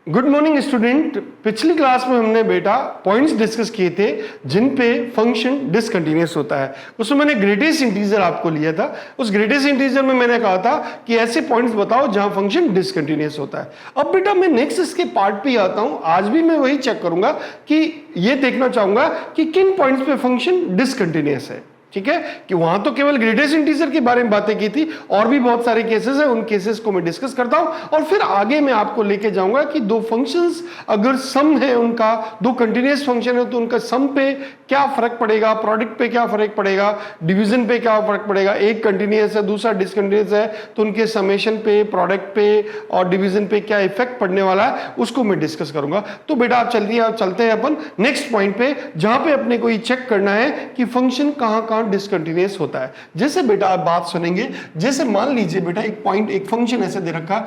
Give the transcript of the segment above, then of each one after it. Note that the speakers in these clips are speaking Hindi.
Good morning student. पिछली क्लास में हमने बेटा पॉइंट्स डिस्कस किए थे जिन पे फंक्शन डिसकंटिन्यूअस होता है। उसमें मैंने ग्रेटेस्ट इंटीजर आपको लिया था। उस ग्रेटेस्ट इंटीजर में मैंने कहा था कि ऐसे पॉइंट्स बताओ जहां फंक्शन डिसकंटिन्यूअस होता है। अब बेटा मैं नेक्स्ट इसके पार्ट पे आता हूं। आज भी मैं वही चेक करूंगा कि ये देखना चाहूंगा कि किन पॉइंट्स पे फंक्शन डिसकंटिन्यूअस है। ठीक है, कि वहां तो केवल ग्रेटेस्ट इंटीजर के बारे में बातें की थी, और भी बहुत सारे केसेस हैं, उन केसेस को मैं डिस्कस करता हूं और फिर आगे मैं आपको लेके जाऊंगा कि दो फंक्शंस अगर सम है, उनका दो कंटिन्यूअस फंक्शन है तो उनका सम पे क्या फर्क पड़ेगा, प्रोडक्ट पे क्या फर्क पड़ेगा, डिवीजन पे क्या फर्क पड़ेगा। एक कंटिन्यूअस है दूसरा डिसकंटिन्यूअस है तो उनके समेशन पे, प्रोडक्ट पे और डिवीजन पे क्या इफेक्ट पड़ने वाला है उसको मैं डिस्कस करूंगा। तो बेटा आप चलते हैं अपन नेक्स्ट पॉइंट पे, जहां पे अपने को ये चेक करना है कि फंक्शन कहां डिसकंटिन्यूअस होता है। जैसे बेटा आप बात सुनेंगे, जैसे मान लीजिए बेटा एक पॉइंट, एक फंक्शन ऐसे दे रखा,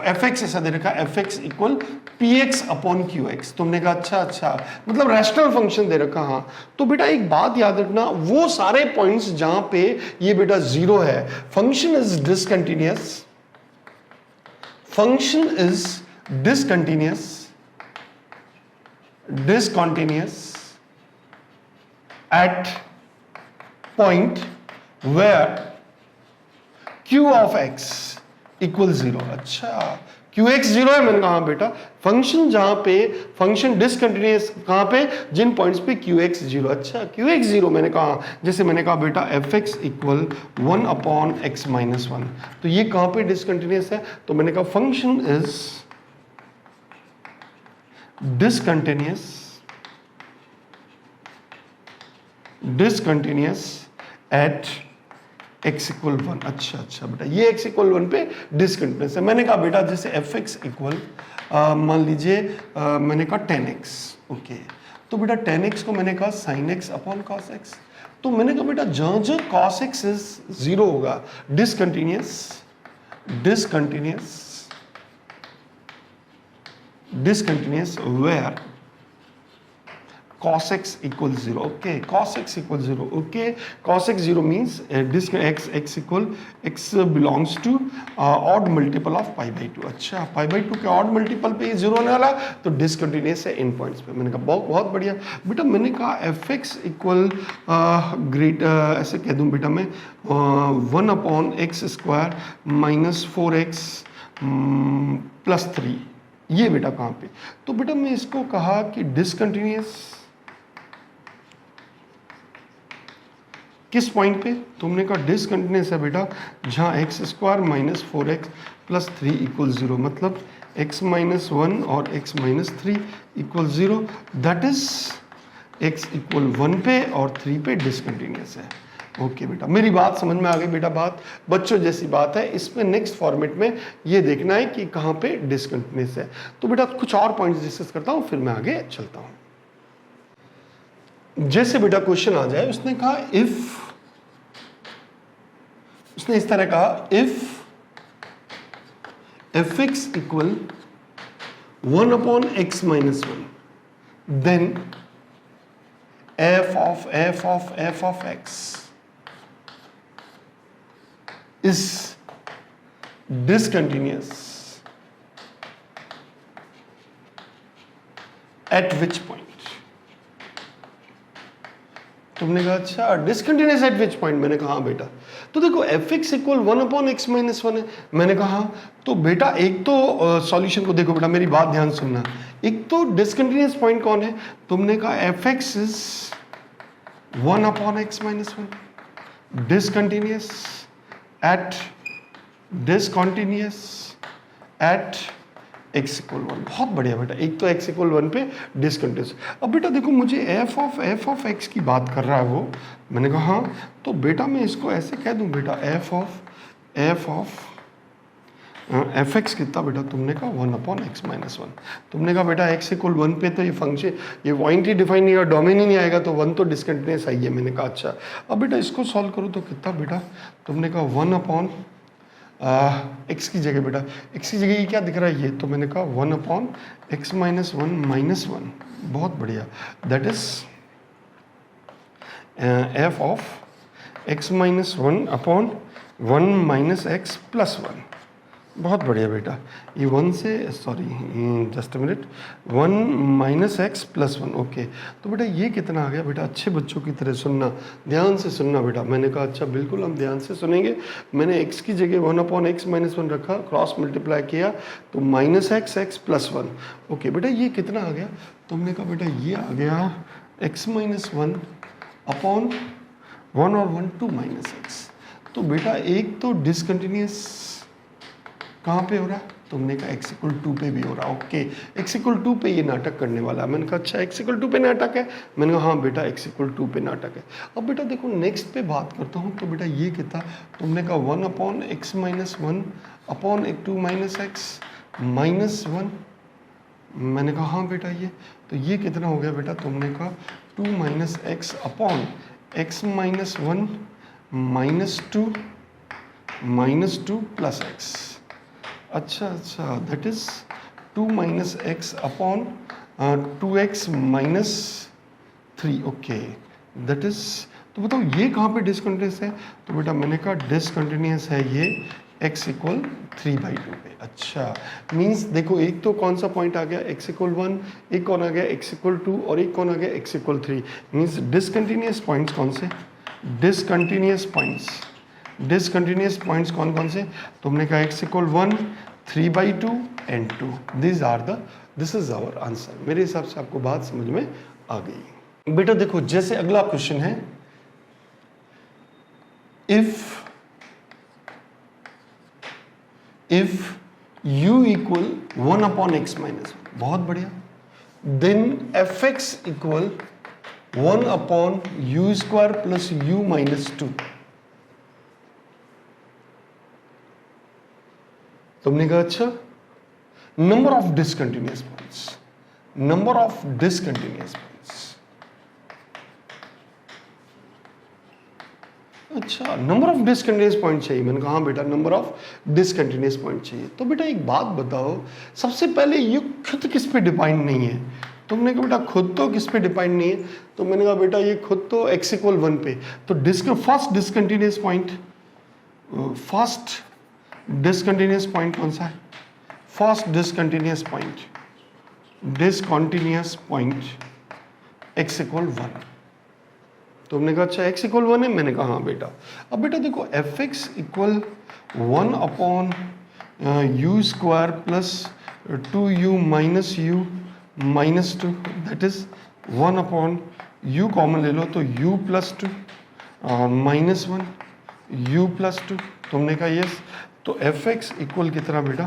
fx ऐसा दे रखा, fx equal px upon qx। तुमने कहा अच्छा मतलब रैशनल फंक्शन दे रखा। हाँ, तो बेटा एक बात याद रखना, वो सारे पॉइंट्स जहां पे ये बेटा जीरो है, function is discontinuous, function is discontinuous at point where q of x equal 0। अच्छा, qx 0 है, मैंने कहा बेटा फंक्शन जहां पे फंक्शन डिसकंटिन्यूअस कहां पे, जिन पॉइंट्स पे qx 0। अच्छा, qx 0 मैंने कहा, जैसे मैंने कहा बेटा fx equal 1 upon x minus 1, तो ये कहां पे डिसकंटिन्यूअस है, तो मैंने कहा function is discontinuous at x equal 1। अच्छा बेटा ये x इक्वल 1 पे डिसकंटिन्यूअस है। मैंने कहा बेटा जैसे fx इक्वल मान लीजिए मैंने कहा 10x। ओके, तो बेटा 10x को मैंने कहा sin x upon cos x। तो मैंने कहा बेटा जहां cos x इज 0 होगा, discontinuous where cos x equals 0। okay, cos x equals 0। okay, cos x 0 means x equal x belongs to odd multiple of pi by 2। अच्छा, pi by 2 के odd multiple पे 0 होने वाला, तो डिसकंटिन्यूअस है इन पॉइंट्स पे। मैंने कहा बहुत बढ़िया बेटा। मैंने कहा fx इक्वल ग्रेट ऐसे कह दूं बेटा मैं 1 upon x square minus 4x plus 3, ये बेटा कहाँ पे, तो बेटा मैं इसको कहा कि डिसकंटिन्यूअस किस पॉइंट पे, तुमने कहा डिसकंटिन्यूअस है बेटा जहां x square minus 4x plus 3 equal 0, मतलब x माइनस 1 और x minus 3 equal 0, that is x equal 1 पे और 3 पे डिसकंटिन्यूअस है। ओके बेटा, मेरी बात समझ में आ गई बेटा, बात बच्चों जैसी बात है। इसमें नेक्स्ट फॉर्मेट में ये देखना है कि कहाँ पे डिसकंटिन्यूअस है। तो बेटा कुछ और पॉइंट्स डिस्कस करता हूँ फिर मैं आगे चलता हूँ। जैसे बेटा क्वेश्चन आ जाए, उसने कहा उसने इस तरह कहा if fx equal 1 upon x minus 1 then f of x is discontinuous at which point। तुमने कहा अच्छा डिसकंटिन्यूअस एट विच पॉइंट, मैंने कहा हाँ बेटा। तो देखो fx equal 1 upon x minus 1 है, मैंने कहा तो बेटा एक तो सॉल्यूशन को देखो बेटा, मेरी बात ध्यान सुनना। एक तो डिसकंटिन्यूअस पॉइंट कौन है, तुमने कहा fx is 1 upon x minus 1, discontinuous at x equal 1। बहुत बढ़िया बेटा, एक तो x इक्वल 1 पे डिसकंटिन्यूअस। अब बेटा देखो मुझे f ऑफ x की बात कर रहा है वो, मैंने कहा हाँ, तो बेटा मैं इसको ऐसे कह दूं बेटा f ऑफ fx कितना बेटा, तुमने कहा 1 अपॉन x माइनस 1। तुमने कहा बेटा x इक्वल 1 पे तो ये फंक्शन, ये पॉइंट ही डिफाइन नहीं होगा, डोमेन ही नहीं आएगा, तो 1 तो डिसकंटिन्यूअस आई है। मैंने कहा अच्छा, अब बेटा इसको सॉल्व करो तो कितना बेटा, तुमने कहा 1 अपॉन x की जगह बेटा, x की जगह ये क्या दिख रहा है ये, तो मैंने कहा 1 अपॉन x माइनस 1 माइनस 1। बहुत बढ़िया, that is f of x minus 1 upon 1 minus x plus 1। बहुत बढ़िया बेटा। ये 1 से sorry just a minute, 1 minus x plus 1। Okay, तो बेटा ये कितना आ गया बेटा? अच्छे बच्चों की तरह सुनना, ध्यान से सुनना बेटा। मैंने कहा अच्छा बिल्कुल हम ध्यान से सुनेंगे। मैंने x की जगह 1/x-1 रखा, क्रॉस मल्टीप्लाई किया तो माइनस एक्स प्लस 1। ओके बेटा ये कितना आ गया? तुमने कहा बेटा ये आ गया x-1 अपॉन 1 और 1 2 माइनस एक्स। तो बेटा एक तो डिसकंटिन्यूस कहाँ पे हो रहा है? तुमने कहा x=2 पे भी हो रहा है। ओके, x=2 पे ये नाटक करने वाला है। मैंने कहा अच्छा x=2 पे नाटक है? मैंने कहा हाँ बेटा x=2 पे नाटक है। अब बेटा देखो नेक्स्ट पे बात करता हूँ। तो बेटा ये कितना? तुमने कहा 1/x-1 upon 2 minus x minus 1। मैंने कहा हाँ बेटा ये, तो ये कितना हो गया बेटा? तुमने कहा 2 minus x upon x-1 -2 plus x. अच्छा, that is 2 minus x upon 2x minus 3। Okay, that is, तो बताओ ये कहाँ पे डिसकंटिन्यूस है? तो बेटा मैंने कहा डिसकंटिन्यूस है ये x=3/2 पे। अच्छा, मीन्स देखो एक तो कौन सा पॉइंट आ गया x=1, एक कौन आ गया x=2 और एक कौन आ गया x=3। मीन्स डिसकंटिन्यूस पॉइंट्स कौन से? डिसकंटिन्यूस पॉइंट्स कौन कौन से? तुमने कहा x=1, 3/2 and 2। This is our answer. मेरे हिसाब से आपको बात समझ में आ गई। बेटा देखो जैसे अगला क्वेश्चन है, इफ u इक्वल 1/x-1, बहुत बढ़िया, देन fx इक्वल 1/u² प्लस u माइनस 2। तुमने कहा अच्छा नंबर ऑफ डिसकंटिन्यूअस पॉइंट्स, अच्छा नंबर ऑफ डिसकंटिन्यूअस पॉइंट चाहिए। मैंने कहा हाँ बेटा नंबर ऑफ डिसकंटिन्यूअस पॉइंट चाहिए। तो बेटा एक बात बताओ, सबसे पहले ये खुद किस पे डिपेंड नहीं है? तुमने कहा बेटा खुद तो किस पे डिपेंड नहीं है? तो मैंने कहा बेटा ये खुद तो x=1 पे। तो फर्स्ट डिसकंटिन्यूअस पॉइंट कौन सा है? First discontinuous point x=1। तुमने कहा अच्छा x=1 है? मैंने कहा हाँ बेटा। अब बेटा देखो fx इक्वल 1/u² plus 2u minus u minus 2, that is 1/u common ले लो तो u plus 2 minus 1 u plus 2। तुमने कहा यस, तो fx इक्वल कितना बेटा?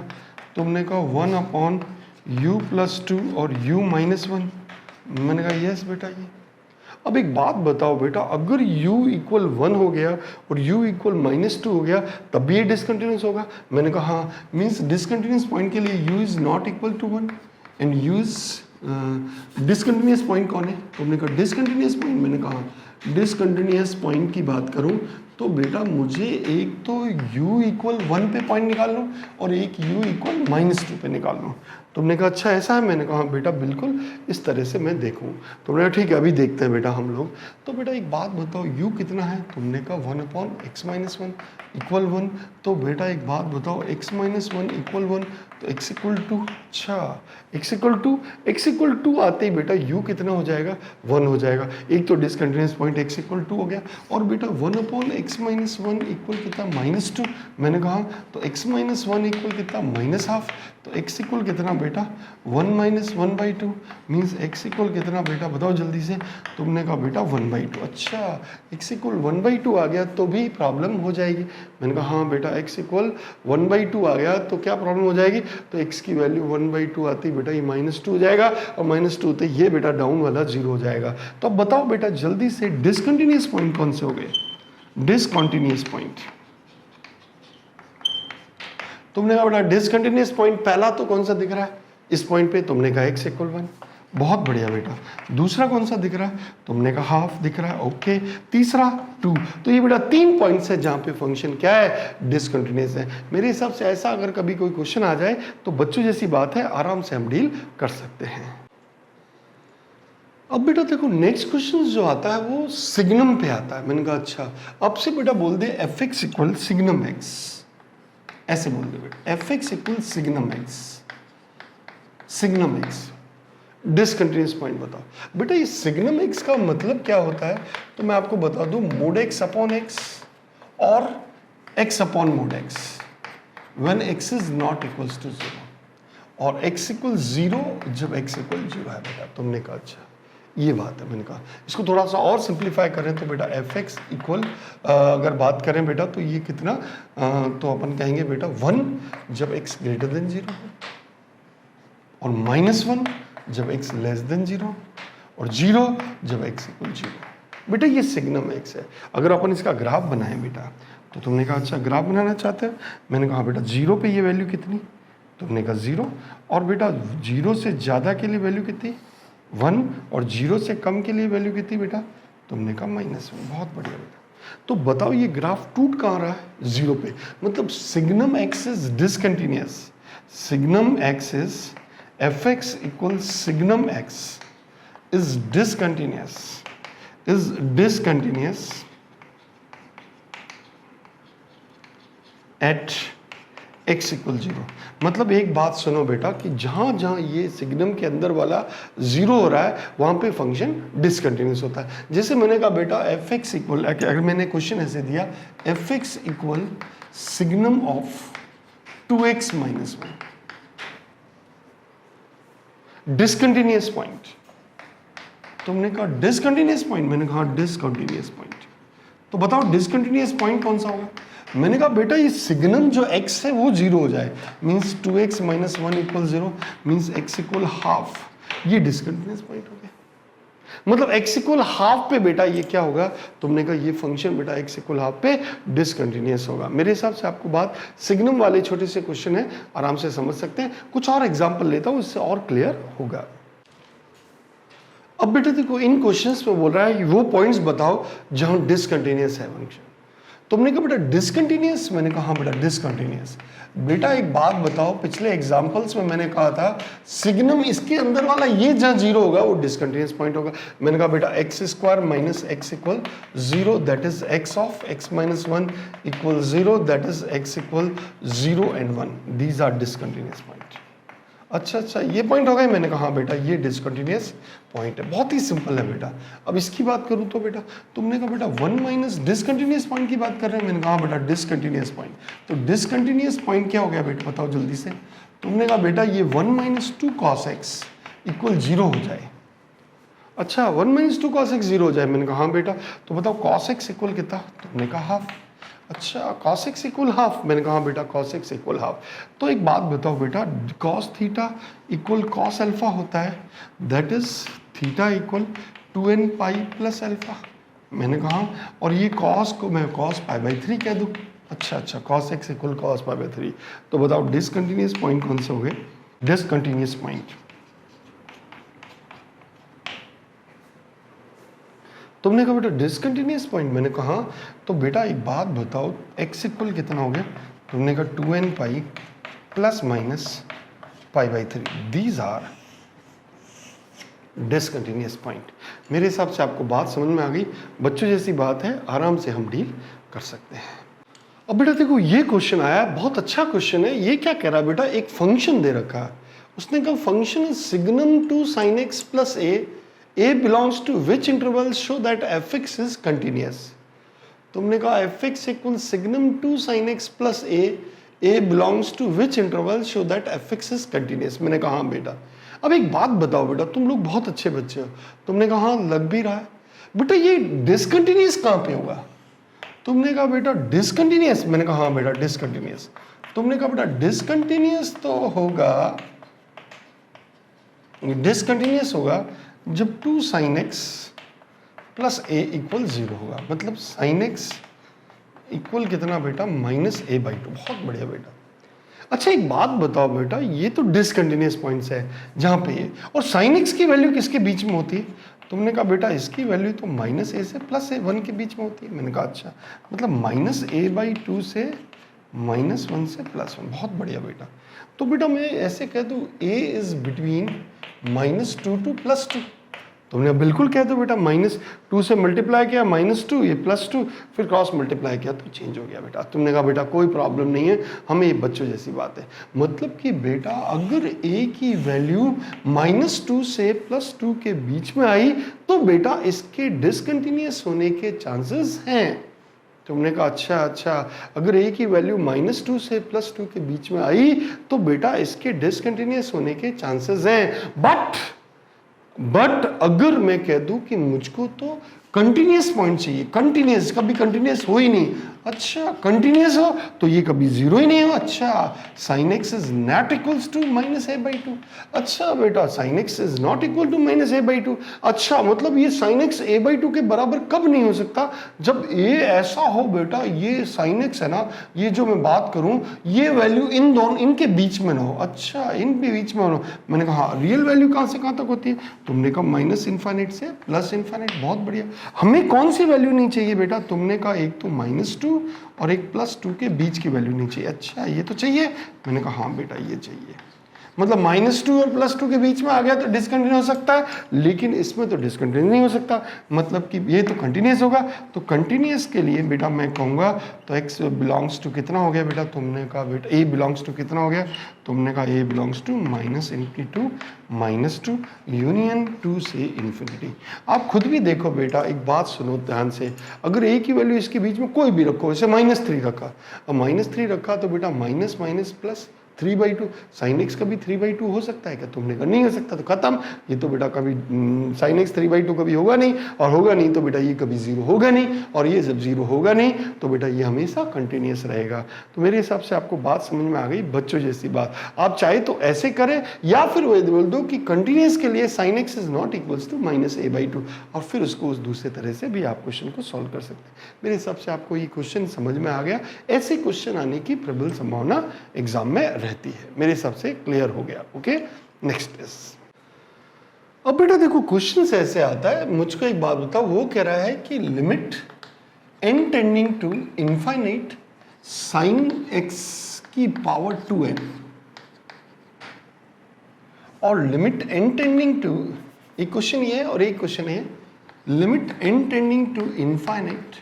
तुमने कहा 1/u प्लस 2 और u माइनस 1। मैंने कहा यस बेटा ये। अब एक बात बताओ बेटा, अगर u=1 हो गया और u=-2 हो गया तब भी ये डिसकंटिन्यूस होगा? मैंने कहा हाँ, मीन्स डिसकंटिन्यूस पॉइंट के लिए u is not equal to 1 and u is discontinuous point कौन है? तुमने कहा डिसकंटिन्यूस पॉइंट। मैंने कहा डिसकंटिन्यूस पॉइंट की बात करूं तो बेटा मुझे एक तो u=1 पे पॉइंट निकाल लो और एक u=-2 पे निकाल लो। तुमने कहा अच्छा ऐसा है? मैंने कहा बेटा बिल्कुल इस तरह से मैं देखूं। तुमने कहा ठीक है अभी देखते हैं बेटा हम लोग। तो बेटा एक बात बताओ u कितना है? तुमने कहा 1/x-1 इक्वल 1। तो बेटा एक बात बताओ x-1 इक्वल 1 तो x=2। अच्छा x=2 आते ही बेटा u कितना हो जाएगा? 1 हो जाएगा। एक तो डिसकंटिन्यूअस पॉइंट x=2 हो गया और बेटा 1/x-1 इक्वल कितना? -2। मैंने कहा तो x-1 इक्वल कितना? -½ तो x इक्वल कितना बेटा? 1 - 1/2 मीन्स x इक्वल कितना बेटा? बताओ जल्दी से। तुमने कहा बेटा 1/2। अच्छा x इक्वल 1/2 आ गया तो भी प्रॉब्लम हो जाएगी? मैंने कहा हाँ बेटा x इक्वल 1/2 आ गया तो क्या प्रॉब्लम हो जाएगी? तो x की वैल्यू 1/2 आती बेटा ये -2 हो जाएगा और -2 होते ये बेटा डाउन वाला 0 हो जाएगा। तो अब बताओ बेटा जल्दी से डिसकंटिन्यूअस पॉइंट कौन से हो गए? डिसकंटिन्यूअस पॉइंट तुमने कहा बेटा डिसकंटिन्यूअस पॉइंट पहला तो कौन सा दिख रहा है इस पॉइंट पे? तुमने कहा x=1, बहुत बढ़िया बेटा। दूसरा कौन सा दिख रहा है? तुमने कहा हाफ दिख रहा है। ओके, तीसरा 2। तो ये बेटा 3 पॉइंट्स है जहां पे फंक्शन क्या है? डिसकंटिन्यूअस है। मेरे हिसाब से ऐसा अगर कभी कोई क्वेश्चन आ जाए तो बच्चों जैसी बात है, आराम से हम डील कर सकते हैं। अब बेटा देखो नेक्स्ट क्वेश्चन जो आता है वो सिग्नम पे आता है। मैंने कहा अच्छा अब से बेटा बोल दे fx इक्वल सिग्नम x। ऐसे बोल दो बेटा, F x equal signum x, signum x discontinuous point बताओ। बेटा ये सिग्नम एक्स का मतलब क्या होता है, तो मैं आपको बता दूं, मोड एक्स अपॉन एक्स और x upon mod x when x is not equals to 0, और x इक्वल 0 जब x इक्वल 0 है बेटा। तुमने कहा अच्छा ये बात है, मैंने कहा इसको थोड़ा सा और सिंप्लीफाई करें तो बेटा एफ एक्स इक्वल अगर बात करें बेटा तो ये कितना तो अपन कहेंगे बेटा 1 जब x ग्रेटर देन 0 हो, और -1 जब x लेस देन 0, और 0 जब x इक्वल 0। बेटा ये सिग्नम x है। अगर अपन इसका ग्राफ बनाएं बेटा तो तुमने कहा अच्छा ग्राफ बनाना चाहते हैं, मैंने कहा बेटा 0 पे ये वैल्यू कितनी, तुमने कहा 0, और बेटा 0 से ज़्यादा के लिए वैल्यू कितनी 1, और 0 से कम के लिए वैल्यू कितनी बेटा, तुमने कहा -1। बहुत बढ़िया बेटा। तो बताओ ये ग्राफ टूट कहाँ रहा है, 0 पे, मतलब signum x is discontinuous. Signum x is f x equal signum x is discontinuous, at x equal 0। मतलब एक बात सुनो बेटा कि जहां जहां ये सिग्नम के अंदर वाला 0 हो रहा है वहां पे फंक्शन डिसकंटिन्यूअस होता है। जैसे मैंने कहा बेटा एफ एक्स इक्वल, अगर मैंने क्वेश्चन ऐसे दिया F x equal signum of 2x minus 1, discontinuous point. तुमने कहा डिसकंटिन्यूअस पॉइंट, मैंने कहा डिसकंटिन्यूअस पॉइंट। तो बताओ डिसकंटिन्यूअस पॉइंट कौन सा होगा। मैंने कहा बेटा ये सिग्नम जो x है वो 0 हो जाए, means 2x minus 1 equal 0, means x equal half, ये डिसकंटिन्यूअस पॉइंट हो गया। मतलब x इक्वल हाफ पे बेटा ये क्या होगा, तुमने कहा ये फंक्शन बेटा x इक्वल हाफ पे डिसकंटिन्यूअस होगा। मेरे हिसाब से आपको बात सिग्नम वाले छोटे से क्वेश्चन है आराम से समझ सकते हैं। कुछ और एग्जाम्पल लेता हूँ, इससे और क्लियर होगा। अब बेटा देखो इन क्वेश्चंस में बोल रहा है वो पॉइंट्स बताओ जहां डिसकंटिन्यूअस है फंक्शन। तुमने कहा बेटा डिसकंटिन्यूअस, मैंने कहा हाँ बेटा डिसकंटिन्यूअस। बेटा एक बात बताओ, पिछले एग्जांपल्स में मैंने कहा था सिग्नम इसके अंदर वाला ये जहां 0 होगा वो डिसकंटिन्यूअस पॉइंट होगा। मैंने कहा बेटा x square minus x equal 0 that is x of x minus 1 equal 0 that is x equal 0 and 1, these are discontinuous point. अच्छा ये पॉइंट हो गए। मैंने कहा बेटा ये डिसकंटिन्यूअस पॉइंट है, बहुत ही सिंपल है बेटा। अब इसकी बात करूं तो बेटा तुमने कहा बेटा 1 माइनस डिसकंटिन्यूअस पॉइंट की बात कर रहे हैं, मैंने कहा बेटा डिसकंटिन्यूअस पॉइंट। तो डिसकंटिन्यूअस पॉइंट क्या हो गया बेटा, बताओ जल्दी से। तुमने कहा बेटा ये 1 माइनस 2 कॉस एक्स इक्वल 0 हो जाए। अच्छा 1 माइनस 2 कॉस एक्स 0 हो जाए, मैंने कहा हाँ बेटा। तो बताओ कॉस एक्स इक्वल कितना, तुमने कहा हाफ। अच्छा cos x इक्वल हाफ, मैंने कहा बेटा cos x इक्वल हाफ। तो एक बात बताओ बेटा cos theta equal cos alpha होता है, that is theta equal 2n pi plus alpha, मैंने कहा। और ये cos को मैं cos पाई बाई 3 कह दूँ। अच्छा cos x equal cos pi by 3। तो बताओ डिसकंटिन्यूअस पॉइंट कौन से हो गए, डिसकंटिन्यूअस पॉइंट। तुमने कहा बेटा डिसकंटिन्यूअस पॉइंट, मैंने कहा तो बेटा एक बात बताओ x इक्वल कितना हो गया, तुमने कहा 2n pi plus minus pi by 3, these are discontinuous point. मेरे हिसाब से आपको बात समझ में आ गई, बच्चों जैसी बात है, आराम से हम डील कर सकते हैं। अब बेटा देखो ये क्वेश्चन आया, बहुत अच्छा क्वेश्चन है। ये क्या कह रहा है बेटा, एक फंक्शन दे रखा है, उसने कहा function is signum 2 sin x plus a belongs to which intervals show that fx is continuous। तुमने कहा fx equal signum 2 sin x plus a belongs to which interval show that fx is continuous। मैंने कहा हाँ बेटा। अब एक बात बताओ बेटा, तुम लोग बहुत अच्छे बच्चे हो, तुमने कहा हाँ लग भी रहा है बेटा, ये डिसकंटिन्यूअस कहाँ पे होगा। तुमने कहा बेटा डिसकंटिन्यूअस, मैंने कहा हाँ बेटा डिसकंटिन्यूअस। तुमने कहा बेटा डिसकंटिन्यूअस तो होगा, डिसकंटिन्यूअस होगा जब 2 sin x plus a equal 0 होगा, मतलब sin x इक्वल कितना बेटा माइनस a बाई 2। बहुत बढ़िया बेटा। अच्छा एक बात बताओ बेटा, ये तो डिसकंटिन्यूअस पॉइंट्स है जहाँ पे ये, और sin x की वैल्यू किसके बीच में होती है। तुमने कहा बेटा इसकी वैल्यू तो माइनस a से प्लस a 1 के बीच में होती है। मैंने कहा अच्छा, मतलब माइनस a बाई 2 से माइनस 1 से प्लस 1। बहुत बढ़िया बेटा। तो बेटा मैं ऐसे कह दूँ a इज बिटवीन -2 to +2, तुमने बिल्कुल कह दो बेटा -2 से मल्टीप्लाई किया -2, ये +2, फिर क्रॉस मल्टीप्लाई किया तो चेंज हो गया बेटा। तुमने कहा बेटा कोई प्रॉब्लम नहीं है, हमें ये बच्चों जैसी बात है। मतलब कि बेटा अगर a की वैल्यू -2 से +2 के बीच में आई तो बेटा इसके डिसकंटिन्यूअस होने के चांसेस हैं। तुमने कहा अच्छा, अगर a की वैल्यू -2 से +2 के बीच में आई तो बेटा इसके डिसकंटिन्यूअस होने के चांसेस हैं। बट अगर मैं कह दूं कि मुझको तो कंटिन्यूअस पॉइंट चाहिए, कंटिन्यूअस, कभी कंटिन्यूअस हो ही नहीं, अच्छा कंटिन्यूअस हो तो ये कभी जीरो ही नहीं हो। अच्छा sin x is not equals to -a/2। अच्छा बेटा sin x is not equal to -a/2। अच्छा मतलब ये sin x a/2 के बराबर कब नहीं हो सकता? जब a ऐसा हो बेटा, ये sin x है ना, ये जो मैं बात करूं ये वैल्यू इन दोनों इनके बीच में ना हो। अच्छा इनके बीच में हो। मैंने कहा रियल वैल्यू कहां से कहां तक होती है? तुमने कहा -∞ से +∞। बहुत बढ़िया। हमें कौन सी वैल्यू नहीं चाहिए बेटा? तुमने कहा एक तो -2 और एक +2 के बीच की वैल्यू नहीं चाहिए। अच्छा ये तो चाहिए? मैंने कहा हाँ बेटा ये चाहिए। मतलब -2 और +2 के बीच में आ गया तो डिसकंटिन्यू हो सकता है, लेकिन इसमें तो डिसकंटिन्यू नहीं हो सकता। मतलब कि ये तो कंटिन्यूअस होगा। तो कंटिन्यूअस के लिए बेटा मैं कहूँगा तो x बिलोंग्स टू कितना हो गया बेटा? तुमने कहा बेटा a बिलोंग्स टू कितना हो गया? तुमने कहा a बिलोंग्स टू -2 यूनियन 2 से इन्फिनिटी। आप खुद भी देखो बेटा, एक बात सुनो ध्यान से, अगर a की वैल्यू इसके बीच में कोई भी रखो, जैसे -3 रखा, अब -3 रखा तो बेटा माइनस प्लस 3/2 sin x कभी 3/2 हो सकता है क्या? तुमने कहा नहीं हो सकता, तो खत्म। ये तो बेटा कभी sin x 3/2 कभी होगा नहीं, और होगा नहीं तो बेटा ये कभी जीरो होगा नहीं, और ये जब जीरो होगा नहीं तो बेटा ये हमेशा कंटिन्यूअस रहेगा। तो मेरे हिसाब से आपको बात समझ में आ गई, बच्चों जैसी बात। आप चाहे तो ऐसे करें या फिर वो बोल दो कि कंटिन्यूअस के लिए sin x is not equals to -a/2, और फिर उसको उस दूसरे तरह से भी आप क्वेश्चन को सॉल्व कर सकते हैं। मेरे हिसाब से आपको ये क्वेश्चन समझ में आ गया। ऐसे क्वेश्चन आने की प्रबल संभावना एग्जाम में रहती है। मेरे हिसाब से क्लियर हो गया। ओके नेक्स्ट इज, अब बेटा देखो क्वेश्चन ऐसे आता है, मुझको एक बात बताओ, वो कह रहा है कि limit n tending to infinite sin x की पावर 2n और लिमिट n टेंडिंग टू, एक क्वेश्चन ये है और एक क्वेश्चन है limit n tending to infinite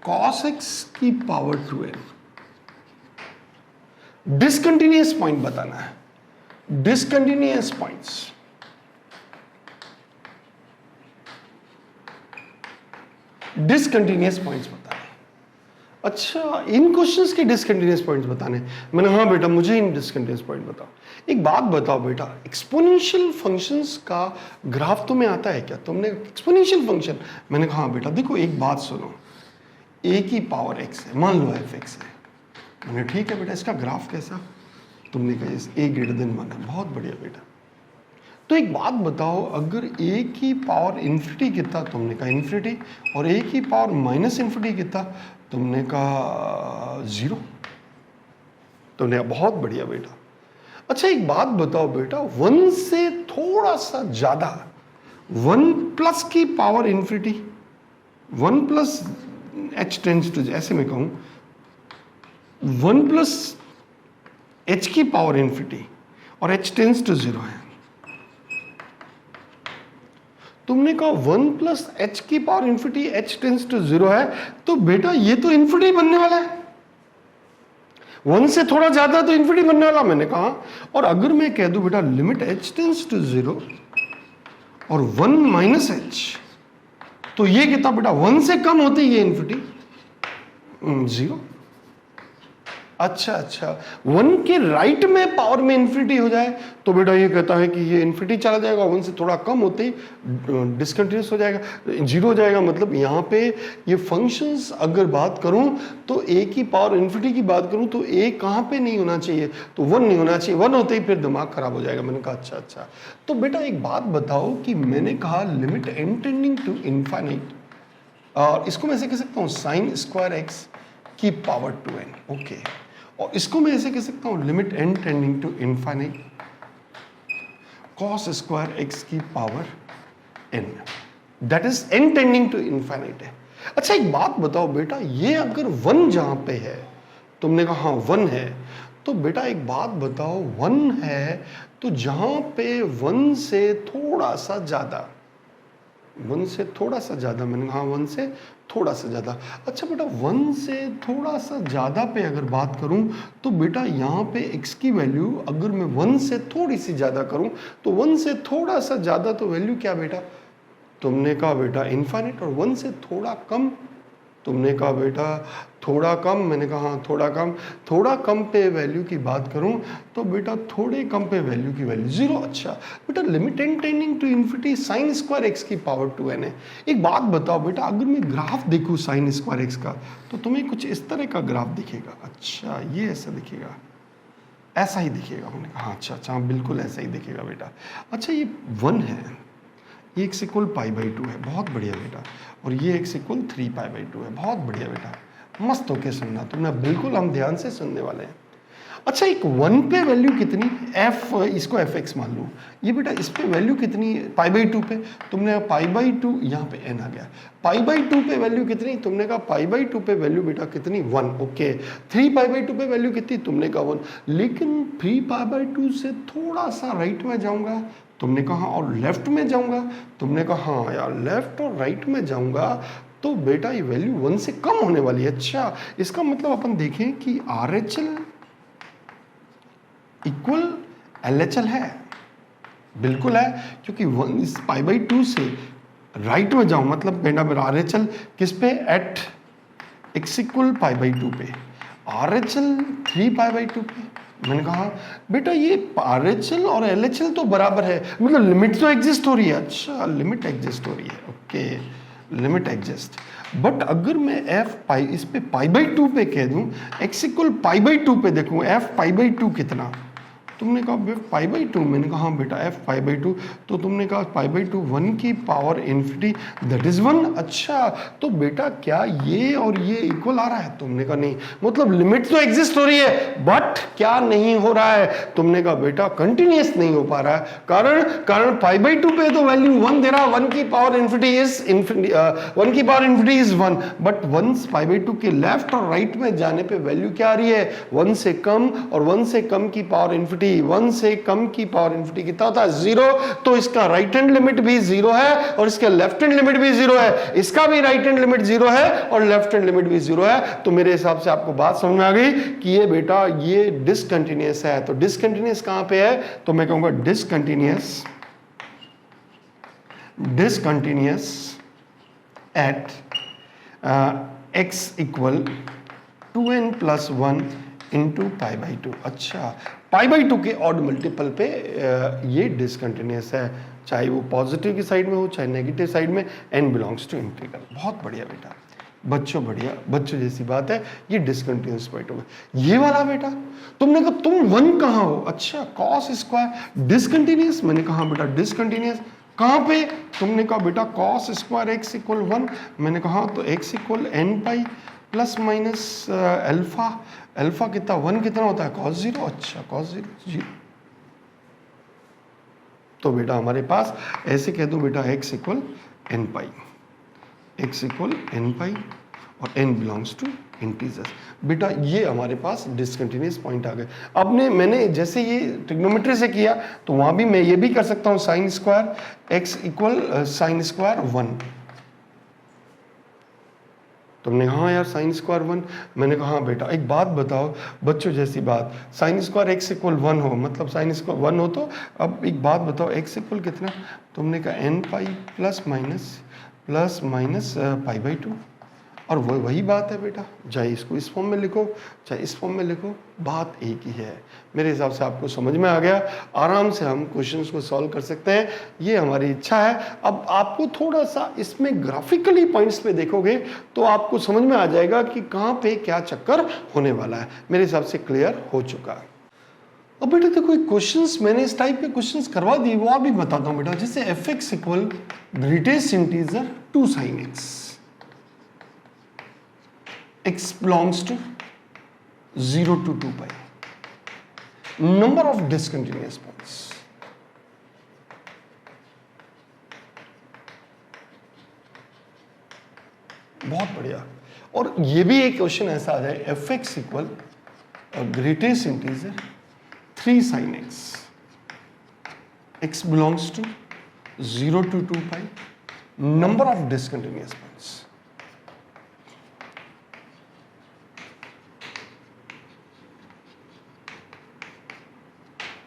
cos x की पावर 2n। डिसकंटिन्यूअस पॉइंट बताना है, डिसकंटिन्यूअस पॉइंट्स। डिसकंटिन्यूअस पॉइंट्स बताने। अच्छा इन क्वेश्चंस के डिसकंटिन्यूअस पॉइंट्स बताने। मैंने हाँ बेटा मुझे इन डिसकंटिन्यूअस पॉइंट बताओ। एक बात बताओ बेटा, एक्सपोनेंशियल फंक्शंस का ग्राफ तुम्हें आता है क्या? तुमने एक्सपोनेंशियल फंक्शन, मैंने कहा हाँ बेटा देखो एक बात सुनो, a की पावर x है, मान लो f(x) है। मैंने ठीक है बेटा इसका ग्राफ कैसा? तुमने कहा a > 1 है। बहुत बढ़िया बेटा। तो एक बात बताओ, अगर a की पावर इन्फिनिटी कितना? तुमने कहा इन्फिनिटी। और a की पावर -इन्फिनिटी कितना? तुमने कहा 0। तुमने कहा बहुत बढ़िया बेटा। अच्छा एक बात बताओ बेटा, 1 से थोड़ा सा ज्यादा, 1+ की power infinity, 1+ h tends to, ऐसे मैं कहूं 1+ h की पावर इन्फिनिटी और h टेंड्स टू 0 है। तुमने कहा 1+ h की power infinity, h tends to 0 है, तो बेटा ये तो इन्फिनिटी बनने वाला है। 1 से थोड़ा ज्यादा तो इन्फिनिटी बनने वाला। मैंने कहा, और अगर मैं कह दूं बेटा लिमिट h टेंड्स टू 0 और 1 - h, तो ये कितना बेटा? 1 से कम होते ही ये इन्फिनिटी 0। अच्छा 1 के राइट में पावर में इन्फिनिटी हो जाए तो बेटा ये कहता है कि ये इन्फिनिटी चला जाएगा, 1 से थोड़ा कम होते ही डिसकंटिन्यूअस हो जाएगा, 0 हो जाएगा। मतलब यहाँ पे ये फंक्शंस अगर बात करूँ तो a की पावर इन्फिनिटी की बात करूँ तो a कहाँ पे नहीं होना चाहिए? तो 1 नहीं होना चाहिए। 1 होते ही फिर दिमाग खराब हो जाएगा। मैंने कहा अच्छा। तो बेटा एक बात बताओ कि मैंने कहा limit n tending to infinite, और इसको मैं ऐसे कह सकता हूँ sin² x की पावर 2n। ओके, और इसको मैं ऐसे कह सकता हूँ limit n tending to infinite cos² x की power n, that is n tending to infinite है। अच्छा एक बात बताओ बेटा, ये अगर 1 जहां पे है, तुमने कहा हाँ 1 है, तो बेटा एक बात बताओ 1 है तो जहां पे 1 से थोड़ा सा ज्यादा, 1 से थोड़ा सा ज़्यादा, मैंने कहा 1 से थोड़ा सा ज़्यादा। अच्छा बेटा 1 से थोड़ा सा ज़्यादा पे अगर बात करूं तो बेटा यहाँ पे x की वैल्यू अगर मैं 1 से थोड़ी सी ज़्यादा करूं तो 1 से थोड़ा सा ज़्यादा तो वैल्यू क्या बेटा, तुमने कहा बेटा इनफाइनाइट, और 1 से थोड़ा कम, तुमने कहा बेटा थोड़ा कम, मैंने कहा हाँ थोड़ा कम पे वैल्यू की बात करूं तो बेटा थोड़े कम पे वैल्यू की वैल्यू 0। अच्छा बेटा limit tending to infinity sine square x की पावर 2n है। एक बात बताओ बेटा, अगर मैं ग्राफ देखूं साइन स्क्वायर एक्स का तो तुम्हें कुछ इस तरह का ग्राफ दिखेगा। अच्छा ये ऐसा दिखेगा, ऐसा ही दिखेगा। मैंने कहा अच्छा बिल्कुल ऐसा ही दिखेगा बेटा। अच्छा ये 1 है, ये x इक्वल π/2 है, बहुत बढ़िया बेटा, और ये x इक्वल 3π/2 है, बहुत बढ़िया बेटा, मस्त होके सुनना तुमने, बिल्कुल हम ध्यान से सुनने वाले हैं। अच्छा एक 1 पे वैल्यू कितनी, f, इसको fx मान लो, ये बेटा इस पे वैल्यू कितनी π/2 पे, तुमने π/2 यहाँ पे n आ गया, π/2 पे वैल्यू कितनी, तुमने कहा π/2 पे वैल्यू बेटा कितनी 1, ओके। 3π/2 पे वैल्यू कितनी, तुमने कहा 1, लेकिन 3π/2 से थोड़ा सा राइट में जाऊंगा, तुमने कहा और लेफ्ट में जाऊंगा, तुमने कहा हाँ यार लेफ्ट और राइट में जाऊंगा तो बेटा ये वैल्यू 1 से कम होने वाली है। अच्छा इसका मतलब अपन देखें कि RHL इक्वल LHL है, बिल्कुल है, क्योंकि 1 इस π/2 से राइट में जाऊं मतलब बेटा मेरा RHL किस पे, एट x इक्वल π/2 पे, RHL 3π/2 पे। मैंने कहा बेटा ये RHL और LHL तो बराबर है, मतलब लिमिट तो एग्जिस्ट हो रही है। अच्छा लिमिट एग्जिस्ट हो रही है, ओके लिमिट एग्जिस्ट, बट अगर मैं इस पे π/2 पे कह दूं, x इक्वल π/2 पे देखूं f π/2 कितना, तुमने कहा π/2, मैंने कहा हाँ बेटा f π/2, तो तुमने कहा π/2 1 की पावर इन्फिनिटी दैट इज 1। अच्छा तो बेटा क्या ये और ये इक्वल आ रहा है, तुमने कहा नहीं, मतलब लिमिट तो एग्जिस्ट हो रही है बट क्या नहीं हो रहा है, तुमने कहा बेटा कंटिन्यूअस नहीं हो पा रहा है, कारण π/2 पे तो वैल्यू 1 दे रहा, 1 की पावर इन्फिनिटी इज 1, बट 1 π/2 के लेफ्ट और राइट में जाने पे वैल्यू क्या आ रही है, 1 से कम, और 1 से कम की पावर इन्फिनिटी, 1 से कम की पावर इन्फिनिटी कितना होता है 0, तो इसका राइट हैंड लिमिट भी 0 है और इसका लेफ्ट हैंड लिमिट भी 0 है, इसका भी राइट हैंड लिमिट 0 है और लेफ्ट हैंड लिमिट भी 0 है। तो मेरे हिसाब से आपको बात समझ में आ गई कि ये बेटा ये डिसकंटिन्यूअस है। तो डिसकंटिन्यूअस कहां पे है, तो मैं कहूंगा discontinuous at x equal 2n + 1 into π/2। अच्छा π/2 के ऑड मल्टीपल पे ये डिसकंटिन्यूअस है, चाहे वो पॉजिटिव की साइड में हो चाहे नेगेटिव साइड में, n बिलोंग्स टू इंटीग्रल। बहुत बढ़िया बेटा, बच्चों बढ़िया, बच्चों जैसी बात है, ये डिसकंटिन्यूअस पॉइंट होगा। ये वाला बेटा तुमने कहा तुम 1 कहाँ हो, अच्छा कॉस स्क्वायर डिसकंटिन्यूअस, मैंने कहा बेटा डिसकंटिन्यूअस कहाँ पे, तुमने कहा बेटा कॉस स्क्वायर x इक्वल 1, मैंने कहा तो x equal n π plus minus alpha, alpha कितना 1 कितना होता है cos 0, अच्छा cos 0। तो बेटा हमारे पास ऐसे कह दो बेटा x equal n π, x equal n π और n बिलोंग्स टू इंटीजर्स। बेटा ये हमारे पास डिसकंटिन्यूअस पॉइंट आ गए। अब मैंने जैसे ये ट्रिग्नोमेट्री से किया तो वहां भी मैं ये भी कर सकता हूं sine square x equal sine square 1, तुमने हाँ यार साइन स्क्वायर 1, मैंने कहा हाँ बेटा एक बात बताओ बच्चों जैसी बात, साइन स्क्वायर x इक्वल 1 हो मतलब साइन स्क्वायर 1 हो, तो अब एक बात बताओ x इक्वल कितना, तुमने कहा n π प्लस माइनस π/2, और वही बात है बेटा, चाहे इसको इस फॉर्म में लिखो चाहे इस फॉर्म में लिखो, बात एक ही है। मेरे हिसाब से आपको समझ में आ गया, आराम से हम क्वेश्चंस को सॉल्व कर सकते हैं, ये हमारी इच्छा है। अब आपको थोड़ा सा इसमें ग्राफिकली पॉइंट्स पे देखोगे तो आपको समझ में आ जाएगा कि कहाँ पे क्या चक्कर होने वाला है। मेरे हिसाब से क्लियर हो चुका है। अब बेटा देखो क्वेश्चंस मैंने इस टाइप के क्वेश्चंस करवा दिए, वो आप भी बताता हूँ बेटा। जैसे f(x) equal greatest integer 2 sin x, x belongs to 0 to 2 pi, number of discontinuous points, बहुत बढ़िया। और ये भी एक क्वेश्चन ऐसा आ जाए f(x) equal greatest integer 3 sin x, x belongs to 0 to 2 pi, number of discontinuous points.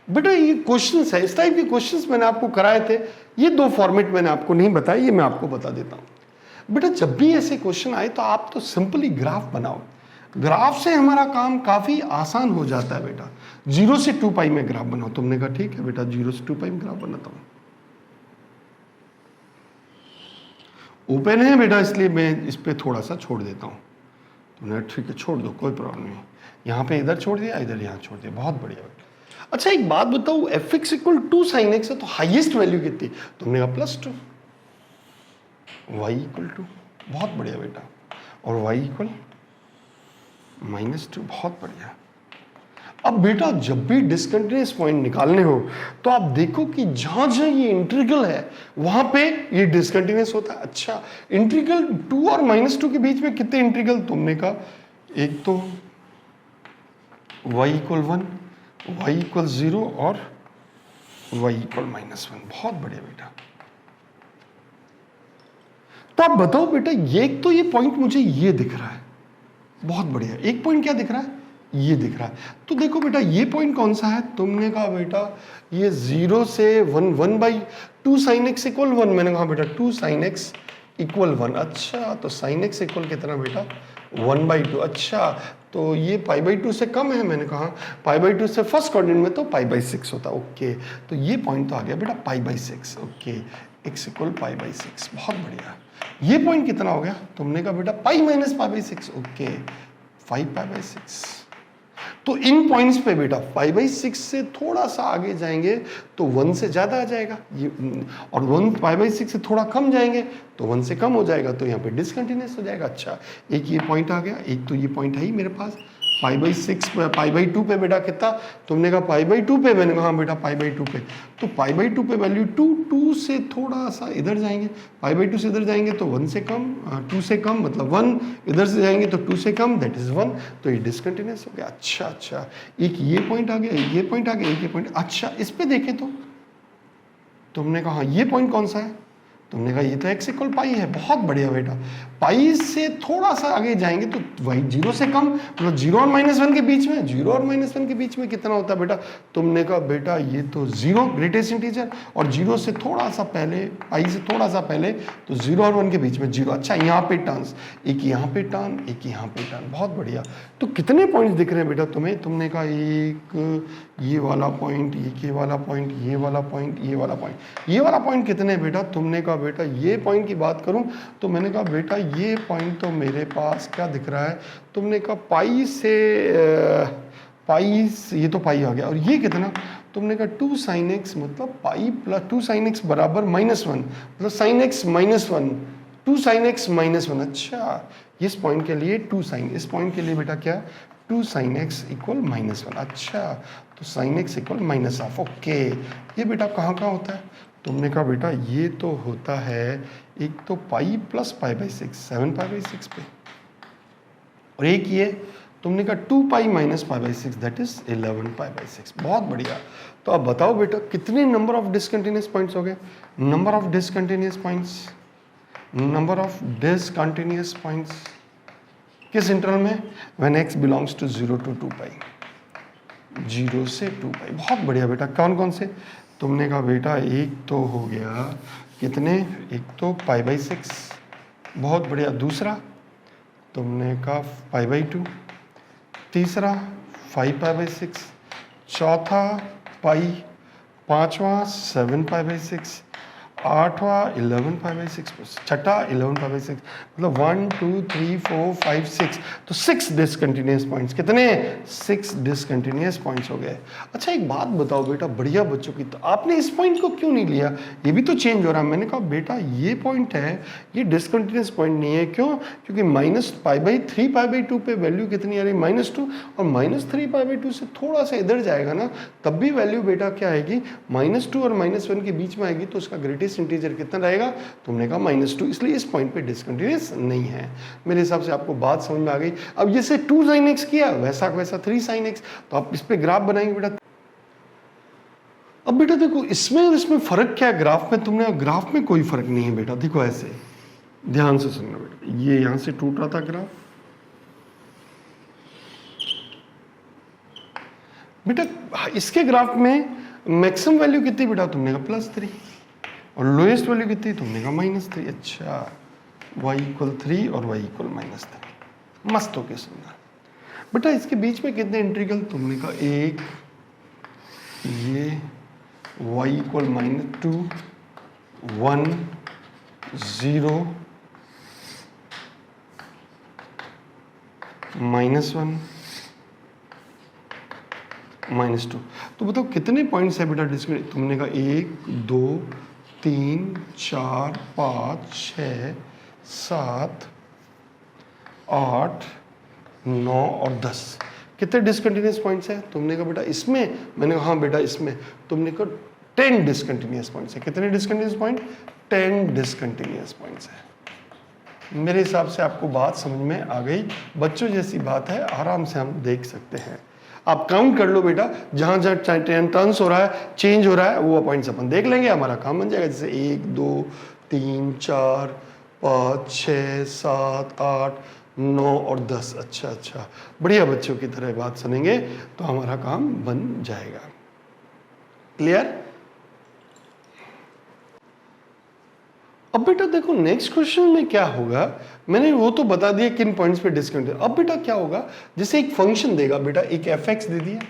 बेटा ये क्वेश्चंस है, इस टाइप के क्वेश्चंस मैंने आपको कराए थे। ये दो फॉर्मेट मैंने आपको नहीं बताया, ये मैं आपको बता देता हूं। बेटा जब भी ऐसे क्वेश्चन आए तो आप तो सिंपली ग्राफ बनाओ। ग्राफ से हमारा काम काफी आसान हो जाता है बेटा। 0 से 2 पाई में ग्राफ बनाओ। तुमने कहा ठीक है बेटा 0 से 2 पाई में ग्राफ बनाता हूं। ओपन है बेटा इसलिए मैं इस पे थोड़ा सा छोड़ देता हूं। तुमने ठीक है छोड़ दो, कोई प्रॉब्लम नहीं। यहाँ पे इधर छोड़ दिया, इधर यहाँ छोड़ दिया, बहुत बढ़िया बेटा। अच्छा एक बात बताओ, F x equal 2 sine x है तो हाईएस्ट वैल्यू कितनी? तुमने कहा +2, वाई इक्वल 2, बहुत बढ़िया बेटा, और वाई इक्वल -2, बहुत बढ़िया। अब बेटा जब भी डिसकंटिन्यूअस पॉइंट निकालने हो तो आप देखो कि जहां जहां ये इंटीग्रल है वहां पे ये डिसकंटिन्यूअस होता है। अच्छा इंटीग्रल 2 और -2 के बीच में कितने इंटीग्रल? तुमने कहा एक तो y इक्वल 1, y इक्वल 0 और y इक्वल -1, बहुत बढ़िया बेटा। तो आप बताओ बेटा ये पॉइंट मुझे ये दिख रहा है, बहुत बढ़िया। एक पॉइंट क्या दिख रहा है? ये दिख रहा है। तो देखो बेटा ये पॉइंट कौन सा है? तुमने कहा बेटा ये 0 से 1/2 sin x इक्वल 1। मैंने कहा बेटा 2 sin x इक्वल 1। अच्छा तो sin x इक्वल कितना बेटा? 1/2। अच्छा तो ये π/2 से कम है। मैंने कहा π/2 से फर्स्ट क्वाड्रेंट में तो π/6 होता। ओके तो ये पॉइंट तो आ गया बेटा π/6। ओके x इक्वल π/6, बहुत बढ़िया। ये पॉइंट कितना हो गया? तुमने कहा बेटा π - π/6। ओके 5π/6। तो इन पॉइंट्स पे बेटा 5/6 से थोड़ा सा आगे जाएंगे तो 1 से ज्यादा आ जाएगा ये, और 5/6 से थोड़ा कम जाएंगे तो 1 से कम हो जाएगा, तो यहाँ पे डिसकंटिन्यूअस हो जाएगा। अच्छा एक ये पॉइंट आ गया, एक तो ये पॉइंट है ही मेरे पास π/2 पे बेटा कितना? तुमने कहा π/2 पे। मैंने कहा बेटा π/2 पे, तो π/2 पे वैल्यू 2 से थोड़ा सा इधर जाएंगे, π/2 से इधर जाएंगे तो 1 से कम, 2 से कम मतलब 1, इधर से जाएंगे तो 2 से कम दैट इज 1, तो ये डिसकंटिन्यूअस हो गया। अच्छा एक ये पॉइंट आ गया, एक ये पॉइंट आ गया, एक ये पॉइंट। अच्छा इस पे देखें तो तुमने कहा ये पॉइंट कौन सा है? तुमने कहा ये तो x इक्वल पाई है, बहुत बढ़िया बेटा। पाई से थोड़ा सा आगे जाएंगे तो y 0 से कम, मतलब 0 और -1 के बीच में, 0 और -1 के बीच में कितना होता है बेटा? तुमने कहा बेटा ये तो 0 ग्रेटेस्ट इंटीजर, और 0 से थोड़ा सा पहले, पाई से थोड़ा सा पहले तो 0 और 1 के बीच में 0। अच्छा यहाँ पे टर्न्स, एक यहाँ पे टर्न, एक यहाँ पे टर्न, बहुत बढ़िया। तो कितने पॉइंट्स दिख रहे हैं बेटा तुम्हें? तुमने कहा एक ये वाला पॉइंट, ये वाला पॉइंट, ये वाला पॉइंट, ये वाला पॉइंट। ये वाला पॉइंट कितने बेटा? तुमने कहा बेटा ये पॉइंट की बात करूं तो मैंने कहा बेटा ये पॉइंट तो मेरे पास क्या दिख रहा है? तुमने कहा पाई से ये तो पाई आ गया, और ये कितना? तुमने कहा 2 sin x, मतलब पाई प्लस 2 sin x बराबर -1, मतलब sin x -1, 2 sin x -1। अच्छा इस पॉइंट के लिए 2 sin, इस पॉइंट के लिए बेटा क्या? 2 sin x इक्वल -1। अच्छा तो sin x इक्वल -1/2। ओके ये बेटा कहाँ होता है? तुमने कहा बेटा ये तो होता है एक तो पाई प्लस π/6, 7π/6 पे, और एक ये तुमने कहा 2 पाई माइनस π/6 दैट इज 11π/6। बहुत बढ़िया। तो अब बताओ बेटा कितने नंबर ऑफ डिसकंटिन्यूअस पॉइंट्स हो गए? Number of discontinuous points, number of discontinuous points किस इंटरवल में? When x belongs to 0 to 2 पाई, 0 से 2 पाई। बहुत बढ़िया बेटा। कौन कौन से? तुमने कहा बेटा एक तो हो गया कितने? एक तो π/6, बहुत बढ़िया। दूसरा तुमने कहा π/2, तीसरा 5π/6, चौथा पाई, पांचवा 7π/6, आठवां 11π/6, छठा 11π/6, मतलब 1 2 3 4 5 6, तो 6 डिसकंटिन्यूअस पॉइंट्स। कितने? 6 डिसकंटिन्यूअस पॉइंट्स हो गए। अच्छा एक बात बताओ बेटा बढ़िया बच्चों की, तो आपने इस पॉइंट को क्यों नहीं लिया? ये भी तो चेंज हो रहा है। मैंने कहा बेटा ये पॉइंट है, ये डिसकंटिन्यूअस पॉइंट नहीं है। क्यों? क्योंकि -π/3 π/2 पे वैल्यू कितनी आ रही? -2, और -3 π/2 से थोड़ा सा इधर जाएगा ना तब भी वैल्यू बेटा क्या आएगी? -2 और -1 के बीच में आएगी, तो उसका ग्रेटेस्ट इंटीजर कितना रहेगा? तुमने कहा -2, इसलिए इस पॉइंट पे डिसकंटिन्यूअस नहीं है। मेरे हिसाब से आपको बात समझ में आ गई। अब जैसे 2 sin x किया वैसा 3 sin x, तो आप इस पे ग्राफ बनाएंगे बेटा। अब बेटा देखो इसमें और इसमें फर्क क्या है ग्राफ में, तुमने ग्राफ में कोई फर्क नहीं है बेटा, देखो ऐसे ध्यान से सुनना बेटा, ये यहां से टूट रहा था ग्राफ बेटा, इसके ग्राफ में मैक्सिमम वैल्यू कितनी बेटा, तुमने कहा +3 और लोएस्ट वैल्यू कितनी, तुमने कहा -3। अच्छा y = 3 और y = -3, मस्त हो के सुनना बेटा। इसके बीच में कितने इंटीग्रल, तुमने कहा 1, ये y = -2, 1, 0, -1, -2। तो बताओ कितने पॉइंट्स है बेटा डिस्क्रिट, तुमने कहा 1, 2, 3, 4, 5, 6, 7, 8, 9 और 10। कितने डिसकंटिन्यूअस पॉइंट्स है, तुमने कहा बेटा इसमें, मैंने कहा हाँ बेटा इसमें, तुमने कहा 10 डिसकंटिन्यूअस पॉइंट्स है। कितने डिसकंटिन्यूअस पॉइंट, 10 डिसकंटिन्यूअस पॉइंट्स है। मेरे हिसाब से आपको बात समझ में आ गई, बच्चों जैसी बात है, आराम से हम देख सकते हैं। आप काउंट कर लो बेटा, जहां जहां टर्न्स हो रहा है, चेंज हो रहा है, वो पॉइंट्स अपन देख लेंगे, हमारा काम बन जाएगा। जैसे 1, 2, 3, 4, 5, 6, 7, 8, 9 और 10। अच्छा बढ़िया, बच्चों की तरह बात सुनेंगे तो हमारा काम बन जाएगा। क्लियर? अब बेटा देखो नेक्स्ट क्वेश्चन में क्या होगा, मैंने वो तो बता दिया किन पॉइंट्स पे डिस्कंटिन्यूअस। अब बेटा क्या होगा, जैसे एक फंक्शन देगा बेटा, एक f(x) दे दिया,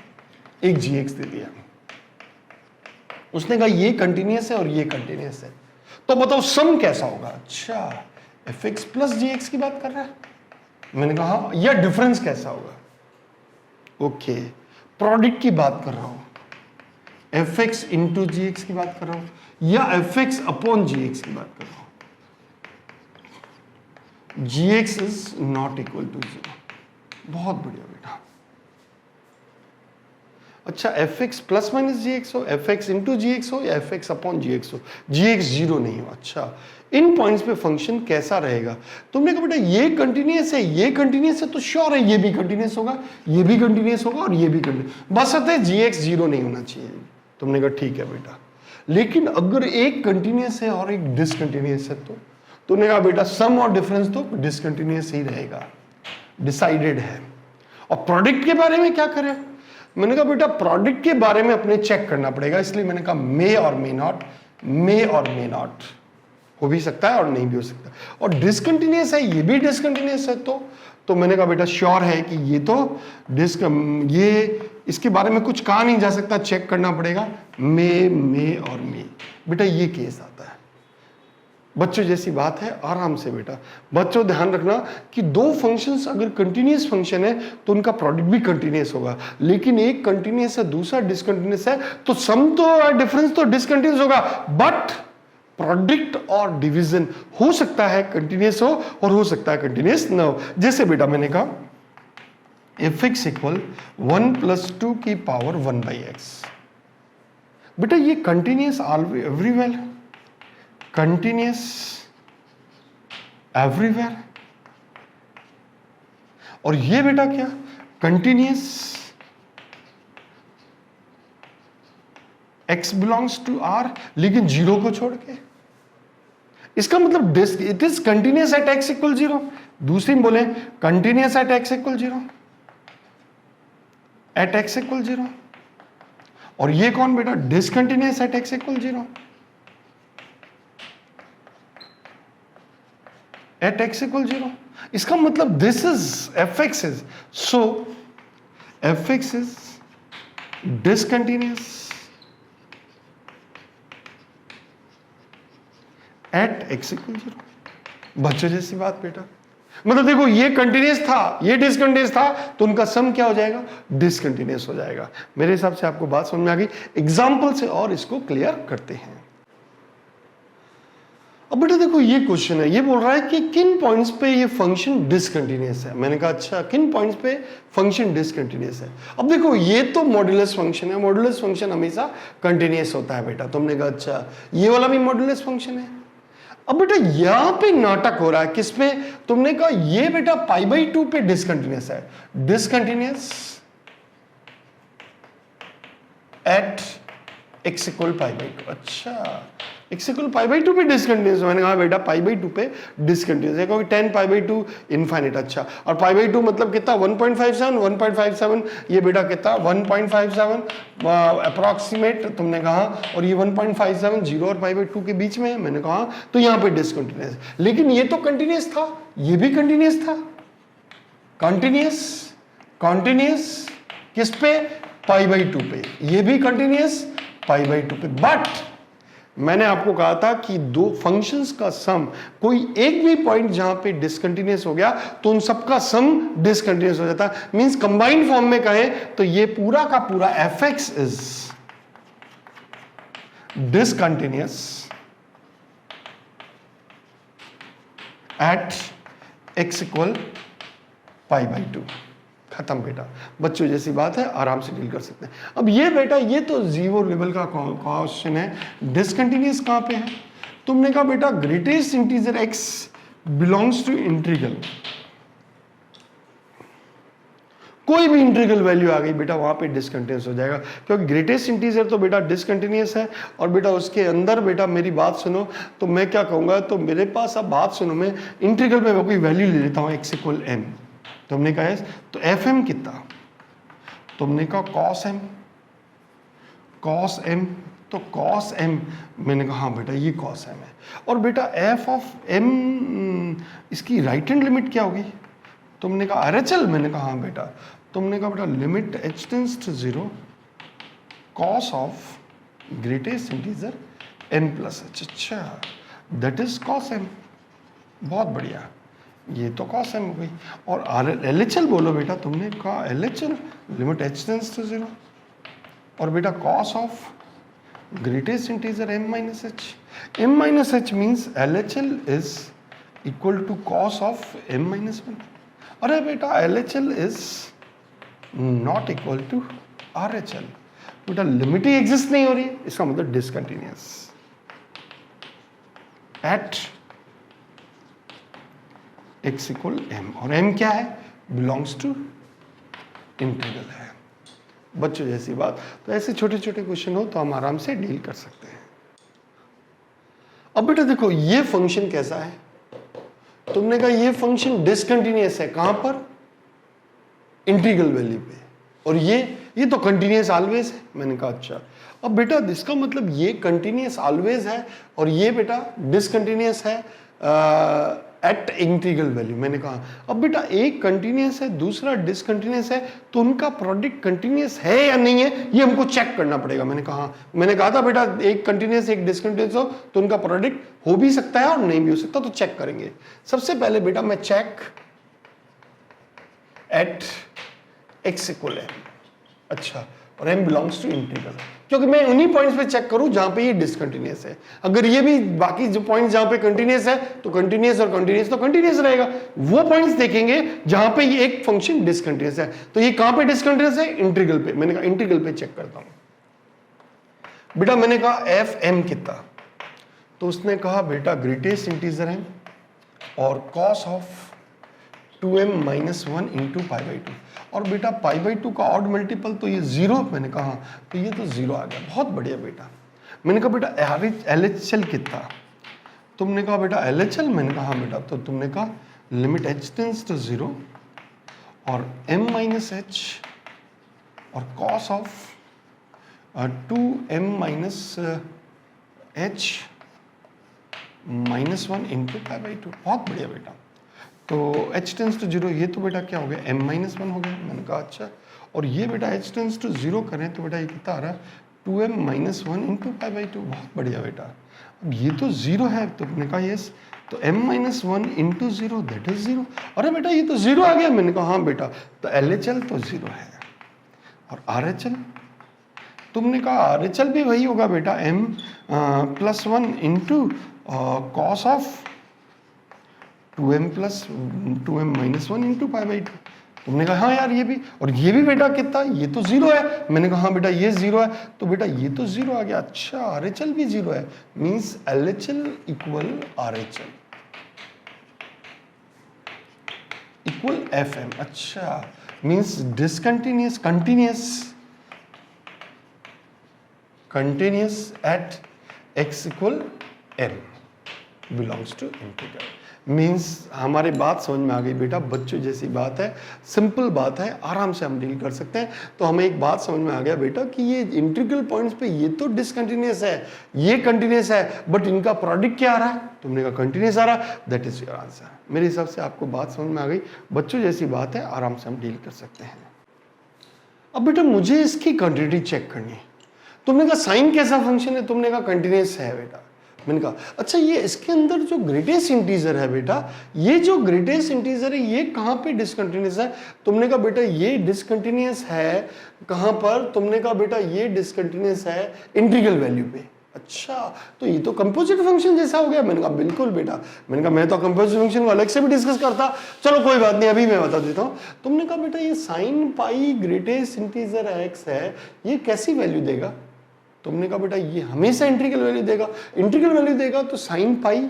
एक g(x) दे दिया, उसने कहा ये कंटिन्यूअस है और ये कंटिन्यूअस है, तो बताओ सम कैसा होगा। अच्छा f(x) + gx की बात कर रहा है, मैंने कहा हाँ, या डिफरेंस कैसा होगा, ओके प्रोडक्ट की बात कर रहा हूं, f(x) * gx की बात कर रहा हूं, या f(x) / gx की बात कर रहा हूं। gx is not equal to 0। बहुत बढ़िया बेटा। अच्छा f(x) ± gx हो, f(x) * gx हो, या f(x) / gx हो, gx 0 नहीं हो। अच्छा इन पॉइंट्स पे फंक्शन कैसा रहेगा, तुमने कहा बेटा ये कंटिन्यूअस है, ये कंटिन्यूअस है, तो श्योर है ये भी कंटिन्यूअस होगा, ये भी कंटिन्यूअस होगा और ये भी कंटिन्यूअस, बस अतः gx 0 नहीं होना चाहिए। तुमने कहा ठीक है बेटा, लेकिन अगर एक कंटिन्यूअस है और एक डिसकंटिन्यूअस है तो तूने कहा बेटा सम और डिफरेंस तो डिसकंटिन्यूअस ही रहेगा, डिसाइडेड है। और प्रोडक्ट के बारे में क्या करें, मैंने कहा बेटा प्रोडक्ट के बारे में अपने चेक करना पड़ेगा, इसलिए मैंने कहा मे और मे नॉट, मे और मे नॉट हो भी सकता है और नहीं भी हो सकता। और डिसकंटिन्यूअस है, ये भी डिसकंटिन्यूअस है, तो मैंने कहा बेटा श्योर है कि ये तो ये इसके बारे में कुछ कहा नहीं जा सकता, चेक करना पड़ेगा मे और मे। बेटा ये केस आता है, बच्चों जैसी बात है, आराम से बेटा। बच्चों ध्यान रखना कि दो फंक्शंस अगर कंटिन्यूअस फंक्शन है तो उनका प्रोडक्ट भी कंटिन्यूअस होगा, लेकिन एक कंटिन्यूअस है दूसरा डिसकंटिन्यूअस है, तो सम तो डिफरेंस तो डिसकंटिन्यूअस होगा, बट प्रोडक्ट और डिवीजन हो सकता है कंटिन्यूअस हो और हो सकता है कंटिन्यूअस ना हो। जैसे बेटा मैंने कहा f(x) = 1 + 2 की पावर 1/x। बेटा ये कंटिन्यूअस एवरीवेयर, कंटिन्यूअस एवरीवेयर, और ये बेटा क्या continuous x belongs to r, लेकिन 0 को छोड़ के। इसका मतलब it is continuous at x = 0। दूसरी में बोले continuous at x = 0, at x = 0। और ये कौन बेटा discontinuous at x = 0, at x = 0। इसका मतलब this is f(x) is, so f(x) is discontinuous at x = 0। बच्चों जैसी बात बेटा, मतलब देखो ये कंटिन्यूअस था, ये डिसकंटिन्यूअस था, तो उनका सम क्या हो जाएगा, डिसकंटिन्यूअस हो जाएगा। मेरे हिसाब से आपको बात समझ में आ गई। एग्जांपल से और इसको क्लियर करते हैं। अब बेटा देखो ये क्वेश्चन है, ये बोल रहा है कि किन पॉइंट्स पे ये फंक्शन डिसकंटिन्यूअस है। मैंने कहा अच्छा किन पॉइंट्स पे फंक्शन डिसकंटिन्यूअस है। अब देखो ये तो मॉड्यूलस फंक्शन है, मॉड्यूलस फंक्शन हमेशा कंटिन्यूअस होता है बेटा। तुमने कहा अच्छा ये वाला भी मॉड्यूलस फंक्शन है। अब बेटा यहां पे नाटक हो रहा है किसमें, तुमने कहा ये बेटा π/2 पे डिसकंटिन्यूअस है, discontinuous at x equal pi by two. अच्छा, x equal pi by two पे डिसकंटिन्यूस, मैंने कहा बेटा पाई बाई टू पे डिसकंटिन्यूस है क्योंकि 10 पाई बाई टू इनफाइनाइट। अच्छा, और पाई बाई टू मतलब कितना 1.57 ये बेटा कितना 1.57 अप्रॉक्सीमेट तुमने कहा, और ये 1.57 जीरो और पाई बाई टू के बीच में है, मैंने कहा तो यहाँ पे डिसकंटिन्यूस। लेकिन ये तो कंटिन्यूस था, ये भी कंटिन्यूस था, कंटिन्यूस कंटिन्यूस किस पे, पाई बाई टू पे, ये भी कंटिन्यूस पाई बाई टू पे। बट मैंने आपको कहा था कि दो फंक्शंस का सम, कोई एक भी पॉइंट जहां पे डिसकंटिन्यूस हो गया तो उन सबका सम डिसकंटिन्यूस हो जाता। मींस कंबाइंड फॉर्म में कहें तो ये पूरा का पूरा F x is discontinuous at x equal pi by to. खत्म बेटा, बच्चों जैसी बात है, आराम से डील कर सकते हैं। अब ये बेटा ये तो जीरो लेवल का क्वेश्चन है, डिसकंटिन्यूस कहां पे है? तुमने कहा बेटा greatest integer x belongs to integral, कोई भी इंटीग्रल वैल्यू आ गई बेटा वहां पे डिसकंटिन्यूस हो जाएगा, क्योंकि ग्रेटेस्ट इंटीजर तो बेटा डिसकंटिन्यूस है। और बेटा उसके अंदर बेटा मेरी बात सुनो, तो मैं क्या कहूंगा, तो मेरे पास अब बात सुनो, मैं इंटीग्रल में कोई वैल्यू ले लेता हूं x इक्वल m, तुमने कहा तो एफ एम कितना, तुमने कहा कॉस एम, कॉस एम, तो कॉस एम, मैंने कहा हाँ बेटा ये कॉस एम है। और बेटा एफ ऑफ एम इसकी राइट हैंड लिमिट क्या होगी, तुमने कहा आरएचएल, मैंने कहा हाँ बेटा, तुमने कहा बेटा limit h tends to zero cos of greatest integer m plus h. अच्छा, दैट इज कॉस एम, बहुत बढ़िया, ये तो कॉस एम हो गई। और एल एच एल बोलो बेटा, तुमने कहा L H L limit h tends to zero, और बेटा cos of greatest integer m minus h, m minus h means LHL is equal to cos of m minus 1। अरे बेटा LHL is not equal to RHL, बेटा लिमिट ही एग्जिस्ट नहीं हो रही है, इसका मतलब discontinuous at x equal m, और m क्या है, बिलोंग्स टू इंटीग्रल है। बच्चों जैसी बात, तो ऐसे छोटे छोटे क्वेश्चन हो तो हम आराम से डील कर सकते हैं। अब बेटा देखो ये फंक्शन कैसा है, तुमने कहा ये फंक्शन डिसकंटिन्यूअस है, कहां पर, इंटीग्रल वैल्यू पे, और ये तो कंटिन्यूअस ऑलवेज है, मैंने कहा अच्छा। अब बेटा इसका मतलब ये कंटिन्यूअस ऑलवेज है और ये बेटा डिसकंटिन्यूअस है एट इंटीग्रल वैल्यू, मैंने कहा। अब बेटा एक कंटिन्यूअस है दूसरा डिसकंटिन्यूअस है, तो उनका प्रोडक्ट कंटिन्यूअस है या नहीं है ये हमको चेक करना पड़ेगा। मैंने कहा था बेटा एक कंटिन्यूअस एक डिसकंटिन्यूअस हो तो उनका प्रोडक्ट हो भी सकता है और नहीं भी हो सकता, तो चेक करेंगे। सबसे पहले बेटा मैं check at x equal m, अच्छा, और m बिलोंग्स टू इंटीग्रल, क्योंकि मैं उन्हीं पॉइंट्स पे चेक करूं जहां पे ये डिसकंटिन्यूअस है। अगर ये भी बाकी जो पॉइंट्स जहां पे कंटिन्यूअस है तो कंटिन्यूअस और कंटिन्यूअस तो कंटिन्यूअस रहेगा, वो पॉइंट्स देखेंगे जहां पे ये एक फंक्शन डिसकंटिन्यूअस है। तो ये कहां पे डिसकंटिन्यूअस है, इंटीग्रल पे। मैंने कहा इंटीग्रल पे चेक करता हूं। बेटा मैंने कहा एफ एम कितना, तो उसने कहा बेटा ग्रेटेस्ट इंटीजर है और cos of 2m minus 1 into pi by to, और बेटा पाई बाई टू का ऑड मल्टीपल तो ये जीरो, मैंने कहा तो ये तो जीरो आ गया, बहुत बढ़िया बेटा। मैंने कहा बेटा एल एच एल कितना, तुमने कहा बेटा एल एच एल, मैंने कहा बेटा, तो तुमने कहा limit h tends to zero और m माइनस एच और cos of 2m minus h minus 1 into pi by two, बहुत बढ़िया बेटा। तो h टेंस टू जीरो, ये तो बेटा क्या हो गया m माइनस 1 हो गया, मैंने कहा अच्छा। और ये बेटा h टेंस टू जीरो करें तो बेटा ये कितना आ रहा है 2m minus 1 into pi by two, बहुत बढ़िया बेटा। अब ये तो जीरो है, तो मैंने कहा यस, तो m minus 1 into zero that is zero. अरे बेटा ये तो जीरो आ गया, मैंने कहा हाँ बेटा, तो LHL तो जीरो है। और RHL, तुमने कहा RHL भी वही होगा बेटा m plus 1 into cos of 2m minus 1 into pi by to. तुमने कहा हाँ यार ये भी, और ये भी बेटा कितना, ये तो जीरो है, मैंने कहा हाँ बेटा ये जीरो है, तो बेटा ये तो जीरो आ गया। अच्छा RHL भी जीरो है, means LHL equal RHL equal FM। अच्छा means discontinuous continuous continuous at x equal n belongs to integral. Means हमारी बात समझ में आ गई बेटा, बच्चों जैसी बात है, सिंपल बात है, आराम से हम डील कर सकते हैं। तो हमें एक बात समझ में आ गया बेटा कि ये इंटीग्रल पॉइंट्स पे ये तो डिसकंटिन्यूअस है, ये कंटिन्यूअस है, बट इनका प्रोडक्ट क्या आ रहा है? तुमने कहा कंटिन्यूअस आ रहा है, दैट इज योर आंसर। मेरे हिसाब से आपको बात समझ में आ गई, बच्चों जैसी बात है, आराम से हम डील कर सकते हैं। अब बेटा मुझे इसकी क्वांटिटी चेक करनी है। तुमने कहा साइन कैसा फंक्शन है? तुमने कहा कंटिन्यूअस है बेटा। मैंने कहा अच्छा ये इसके अंदर जो ग्रेटेस्ट इंटीजर है बेटा, ये जो ग्रेटेस्ट इंटीजर है ये कहां पे डिसकंटिन्यूअस है? तुमने कहा बेटा ये डिसकंटिन्यूअस है कहां पर? तुमने कहा बेटा ये डिसकंटिन्यूअस है इंटीग्रल वैल्यू पे। अच्छा तो ये तो कंपोजिट फंक्शन जैसा हो गया। मैंने कहा बिल्कुल बेटा। मैंने कहा मैं तो कंपोजिट फंक्शन को अलग से भी डिस्कस करता, चलो कोई बात नहीं, अभी मैं बता देता हूं। तुमने कहा बेटा ये sine pi greatest integer x है, ये कैसी वैल्यू देगा? तुमने कहा बेटा ये हमेशा इंटीग्रल वैल्यू देगा। इंटीग्रल वैल्यू देगा तो sine pi,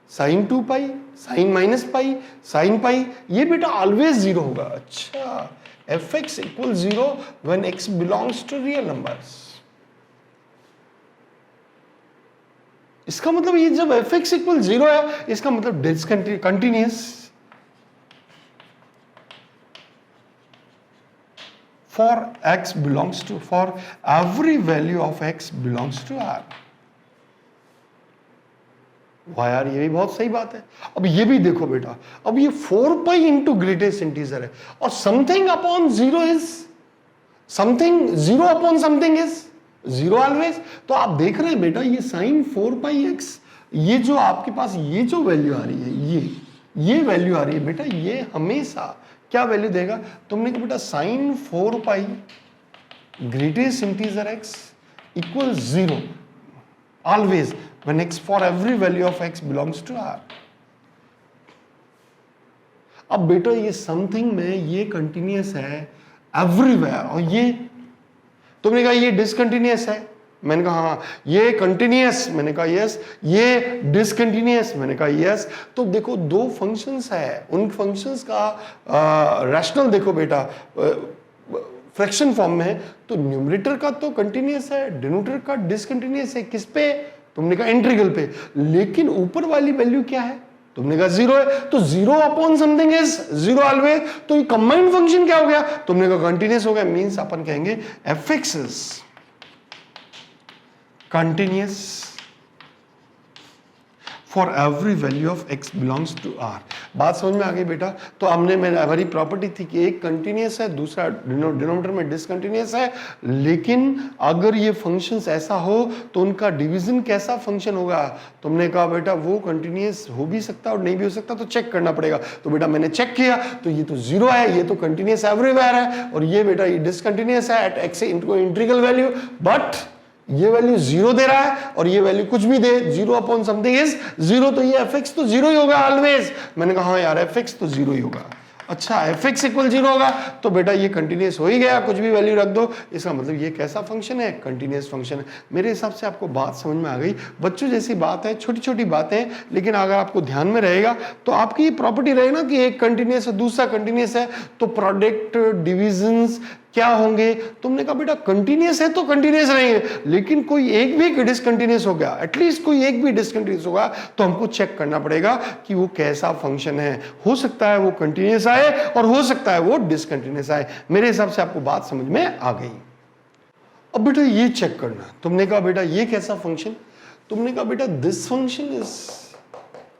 sine 2 pi, sine minus pi, sine pi, ये बेटा ऑलवेज 0 होगा। अच्छा fx equal 0 when x belongs to real numbers. इसका मतलब ये जब fx इक्वल 0 है, इसका मतलब continuous for x belongs to, for every value of x belongs to R। वाह यार ये भी बहुत सही बात है। अब ये भी देखो बेटा, अब ये 4 पाई इंटू ग्रेटेस्ट इंटीजर है और something upon 0 is something, 0 upon something is 0 always. तो आप देख रहे हैं बेटा ये साइन 4 पाई एक्स, ये जो आपके पास ये जो वैल्यू आ रही है, ये वैल्यू आ रही है बेटा, ये हमेशा क्या वैल्यू देगा? तुमने कहा बेटा sine 4 pi greatest integer x equal 0 always when x for every value of x belongs to R। अब बेटा ये समथिंग में ये कंटिन्यूअस है एवरीवेयर, और ये तुमने कहा ये डिसकंटिन्यूअस है। मैंने कहा हाँ। ये कंटिन्यूअस, मैंने कहा यस। ये डिसकंटिन्यूअस, मैंने कहा यस। तो देखो दो फंक्शंस है, उन फंक्शंस का रैशनल देखो बेटा फ्रैक्शन फॉर्म में है, तो न्यूमरेटर का तो कंटिन्यूअस है, डिनोमिनेटर का डिसकंटिन्यूअस है। किस पे? तुमने कहा इंटीग्रल पे। लेकिन ऊपर वाली वैल्यू क्या है? तुमने कहा 0 है, तो 0 अपॉन समथिंग इज 0 ऑलवेज। तो ये कंबाइंड फंक्शन क्या हो गया? तुमने कहा कंटिन्यूअस हो गया। मींस अपन कहेंगे fx is continuous for every value of x belongs to R। बात समझ में आ गई बेटा? तो हमने हमारी प्रॉपर्टी थी कि एक कंटिन्यूअस है, दूसरा डिनोमिनेटर में डिसकंटिन्यूअस है। लेकिन अगर ये फंक्शंस ऐसा हो तो उनका डिवीजन कैसा फंक्शन होगा? तुमने कहा बेटा वो कंटिन्यूअस हो भी सकता और नहीं भी हो सकता, तो चेक करना पड़ेगा। तो बेटा मैंने चेक किया, तो ये तो 0 है, ये तो कंटिन्यूअस एवरीवेयर है, और ये बेटा ये डिसकंटिन्यूअस है at x integral value, but ये वैल्यू 0 दे रहा है और ये वैल्यू कुछ भी दे, 0 अपॉन समथिंग इज 0, तो ये fx तो 0 ही होगा ऑलवेज। मैंने कहा हाँ यार fx तो 0 ही होगा। अच्छा fx इक्वल 0 होगा तो बेटा ये कंटिन्यूअस हो ही गया, कुछ भी वैल्यू रख दो। इसका मतलब ये कैसा फंक्शन है? कंटिन्यूअस फंक्शन है। मेरे हिसाब से आपको बात समझ में आ गई। बच्चों जैसी बात है, छोटी छोटी बातें, लेकिन अगर आपको ध्यान में रहेगा तो आपकी ये प्रॉपर्टी रहे ना कि एक कंटिन्यूअस है दूसरा कंटिन्यूअस है, तो प्रोडक्ट डिविजन्स क्या होंगे? तुमने कहा बेटा कंटिन्यूअस है तो कंटिन्यूअस रहेंगे, लेकिन कोई एक भी डिसकंटिन्यूअस हो गया, एटलीस्ट कोई एक भी डिसकंटिन्यूअस होगा, तो हमको चेक करना पड़ेगा कि वो कैसा फंक्शन है। हो सकता है वो कंटिन्यूअस आए और हो सकता है वो डिसकंटिन्यूअस आए। मेरे हिसाब से आपको बात समझ में आ गई। अब बेटा ये चेक करना, तुमने कहा बेटा ये कैसा फंक्शन? तुमने कहा बेटा दिस फंक्शन इज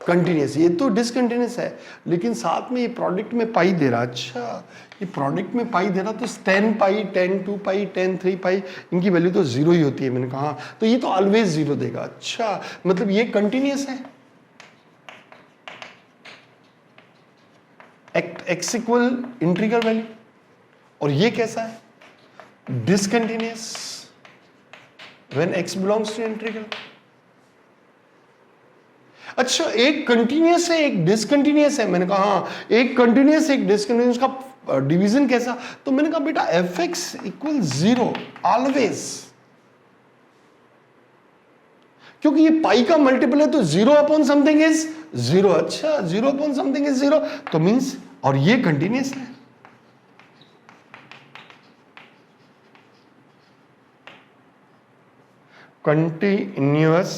कंटिन्यूअस, ये तो डिसकंटिन्यूअस है, लेकिन साथ में ये प्रोडक्ट में पाई दे रहा। अच्छा ये प्रोडक्ट में पाई दे रहा, तो tan पाई, tan 2 पाई, tan 3 पाई, इनकी वैल्यू तो 0 ही होती है। मैंने कहा तो ये तो ऑलवेज 0 देगा। अच्छा मतलब ये कंटिन्यूअस है, x इक्वल इंटीग्रल वैल्यू, और ये कैसा है? Discontinuous when x belongs to integral. अच्छा एक कंटिन्यूअस है एक डिसकंटिन्यूअस है। मैंने कहा हाँ एक कंटिन्यूअस एक डिसकंटिन्यूअस का डिवीजन कैसा? तो मैंने कहा बेटा fx इक्वल 0 ऑलवेज, क्योंकि ये पाई का मल्टीपल है, तो 0 अपॉन समथिंग इज 0। अच्छा 0 अपॉन समथिंग इज 0, तो मींस, और ये कंटिन्यूअस है। Continuous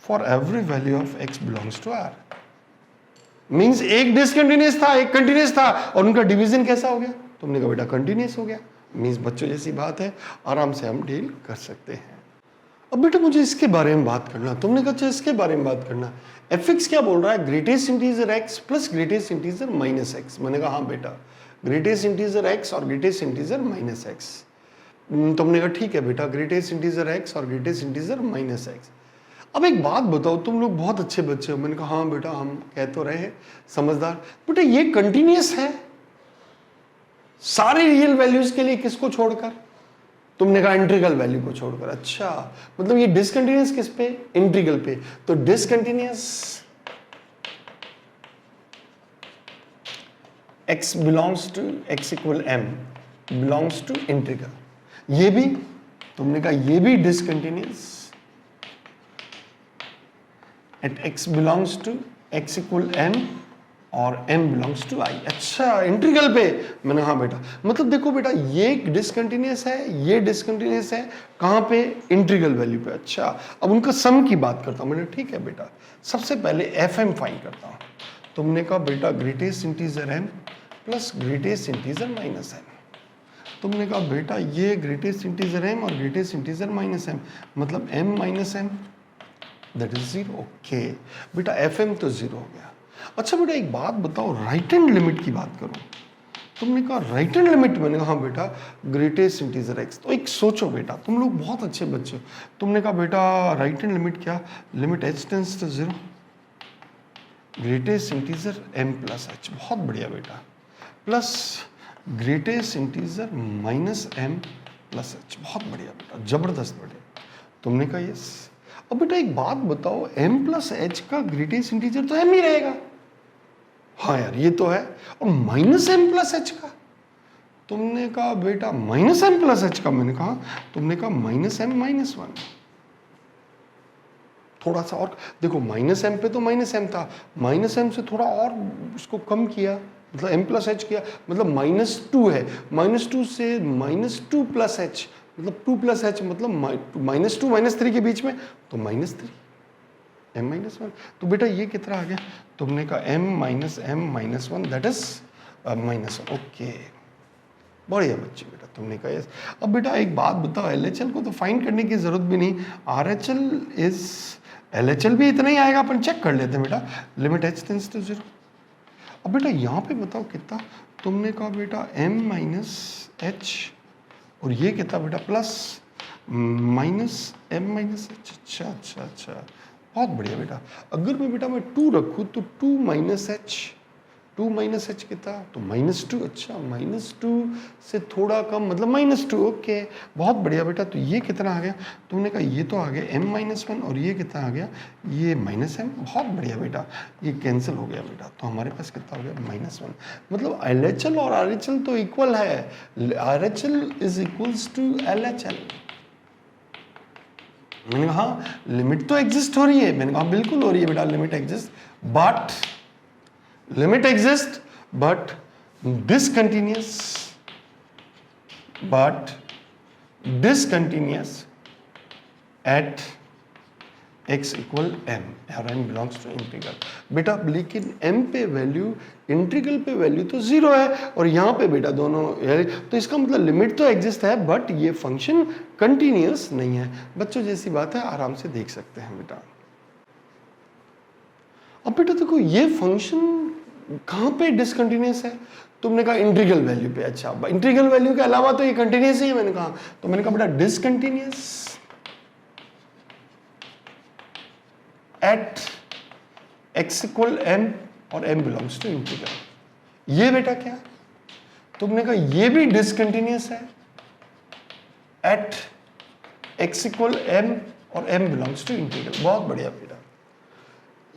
for every value of x belongs to R। Means एक डिसकंटिन्यूअस था, एक कंटिन्यूअस था, और उनका डिवीजन कैसा हो गया? तुमने कहा बेटा कंटिन्यूअस हो गया। मींस बच्चों जैसी बात है, आराम से हम डील कर सकते हैं। अब बेटा मुझे इसके बारे में बात करना। तुमने कहा अच्छा इसके बारे में बात करना। fx क्या बोल रहा है? Greatest integer x plus greatest integer minus x। मैंने कहा हाँ बेटा, ग्रेटेस्ट इंटीजर x और ग्रेटेस्ट इंटीजर माइनस x। तुमने कहा ठीक है बेटा, ग्रेटेस्ट इंटीजर x और ग्रेटेस्ट इंटीजर माइनस x। अब एक बात बताओ, तुम लोग बहुत अच्छे बच्चे हो। मैंने कहा हाँ बेटा, हम कह तो रहे हैं, समझदार। बेटा ये कंटिन्यूअस है सारे रियल वैल्यूज के लिए, किसको छोड़कर? तुमने कहा इंटीग्रल वैल्यू को छोड़कर। अच्छा, मतलब ये डिसकंटिन्यूअस किस पे? इंटीग्रल पे। तो discontinuous x belongs to x equal m belongs to integral. ये भी तुमने कहा ये भी discontinuous at x belongs to x equal m और m बिलोंग्स टू i। अच्छा, इंटीग्रल पे। मैंने हाँ बेटा, मतलब देखो बेटा ये डिसकंटिन्यूअस है, ये डिसकंटिन्यूअस है, कहाँ पे? इंटीग्रल वैल्यू पे। अच्छा, अब उनका सम की बात करता हूँ। मैंने ठीक है बेटा, सबसे पहले fm फाइंड करता हूँ। तुमने कहा बेटा greatest integer m plus greatest integer minus m। तुमने कहा बेटा ये ग्रेटेस्ट इंटीजर m और ग्रेटेस्ट इंटीजर माइनस m, मतलब m minus m that is 0। Okay बेटा, fm तो 0 हो गया। अच्छा बेटा एक बात बताओ, राइट हैंड लिमिट की बात करो। तुमने कहा राइट हैंड लिमिट। मैंने कहा हाँ बेटा, ग्रेटेस्ट इंटीजर x। तो एक सोचो बेटा, तुम लोग बहुत अच्छे बच्चे हो। तुमने कहा बेटा राइट हैंड लिमिट क्या? Limit h tends to 0, greatest integer m plus h। बहुत बढ़िया बेटा, plus greatest integer minus m plus h। बहुत बढ़िया बेटा, जबरदस्त बढ़िया। तुमने कहा यस। अब बेटा एक बात बताओ, m प्लस h का ग्रेटेस्ट इंटीजर तो m ही रहेगा। हाँ यार ये तो है। और माइनस m प्लस h का? तुमने कहा बेटा माइनस m प्लस h का। मैंने कहा, तुमने कहा माइनस m माइनस 1। थोड़ा सा और देखो, माइनस m पे तो माइनस m था, माइनस m से थोड़ा और उसको कम किया, मतलब m प्लस h किया, मतलब -2 है। -2 से -2 प्लस h, मतलब 2 प्लस h, मतलब -2 -3 के बीच में, तो -3 m -1। तो बेटा ये कितना आ गया? तुमने कहा m 1 दैट इज -1। ओके, बढ़िया बच्चे बेटा, तुमने कहा यस। अब बेटा एक बात बताओ, LHL को तो फाइंड करने की जरूरत भी नहीं, RHL इज LHL भी इतना ही आएगा, अपन चेक कर लेते हैं बेटा। Limit h tends to 0। अब बेटा यहाँ पे बताओ कितना? तुमने कहा बेटा m माइनस h, और ये कितना बेटा? Plus minus m minus h। अच्छा अच्छा अच्छा, बहुत बढ़िया बेटा। अगर मैं बेटा मैं 2 रखूँ तो 2 माइनस h, 2 माइनस h कितना? तो -2। अच्छा, -2 से थोड़ा कम, मतलब -2। ओके, बहुत बढ़िया बेटा। तो ये कितना आ गया? तुमने कहा ये तो आ गया m -1, और ये कितना आ गया? ये -m। बहुत बढ़िया बेटा, ये कैंसिल हो गया बेटा। तो हमारे पास कितना हो गया? -1। मतलब LHL और RHL तो इक्वल है। RHL is equals to LHL। मैंने कहा हाँ, लिमिट तो एग्जिस्ट हो रही है। मैंने कहा बिल्कुल हो रही है बेटा, limit exist, but limit exists but discontinuous at x equal m और m belongs to integral। बेटा लेकिन m पे वैल्यू, इंटीग्रल पे वैल्यू तो 0 है, और यहाँ पे बेटा दोनों, तो इसका मतलब लिमिट तो एग्जिस्ट है, बट ये फंक्शन कंटिन्यूअस नहीं है। बच्चों जैसी बात है, आराम से देख सकते हैं बेटा। अब बेटा देखो ये फंक्शन कहाँ पे डिसकंटिन्यूअस है? तुमने कहा इंटीग्रल वैल्यू पे। अच्छा, इंटीग्रल वैल्यू के अलावा तो ये कंटिन्यूअस ही है। मैंने कहा, तो मैंने कहा बेटा discontinuous at x equal m और m बिलोंग्स टू इंटीग्रल। ये बेटा क्या? तुमने कहा ये भी डिसकंटिन्यूअस है एट x इक्वल m और m बिलोंग्स टू इंटीग्रल। बहुत बढ़िया बेटा,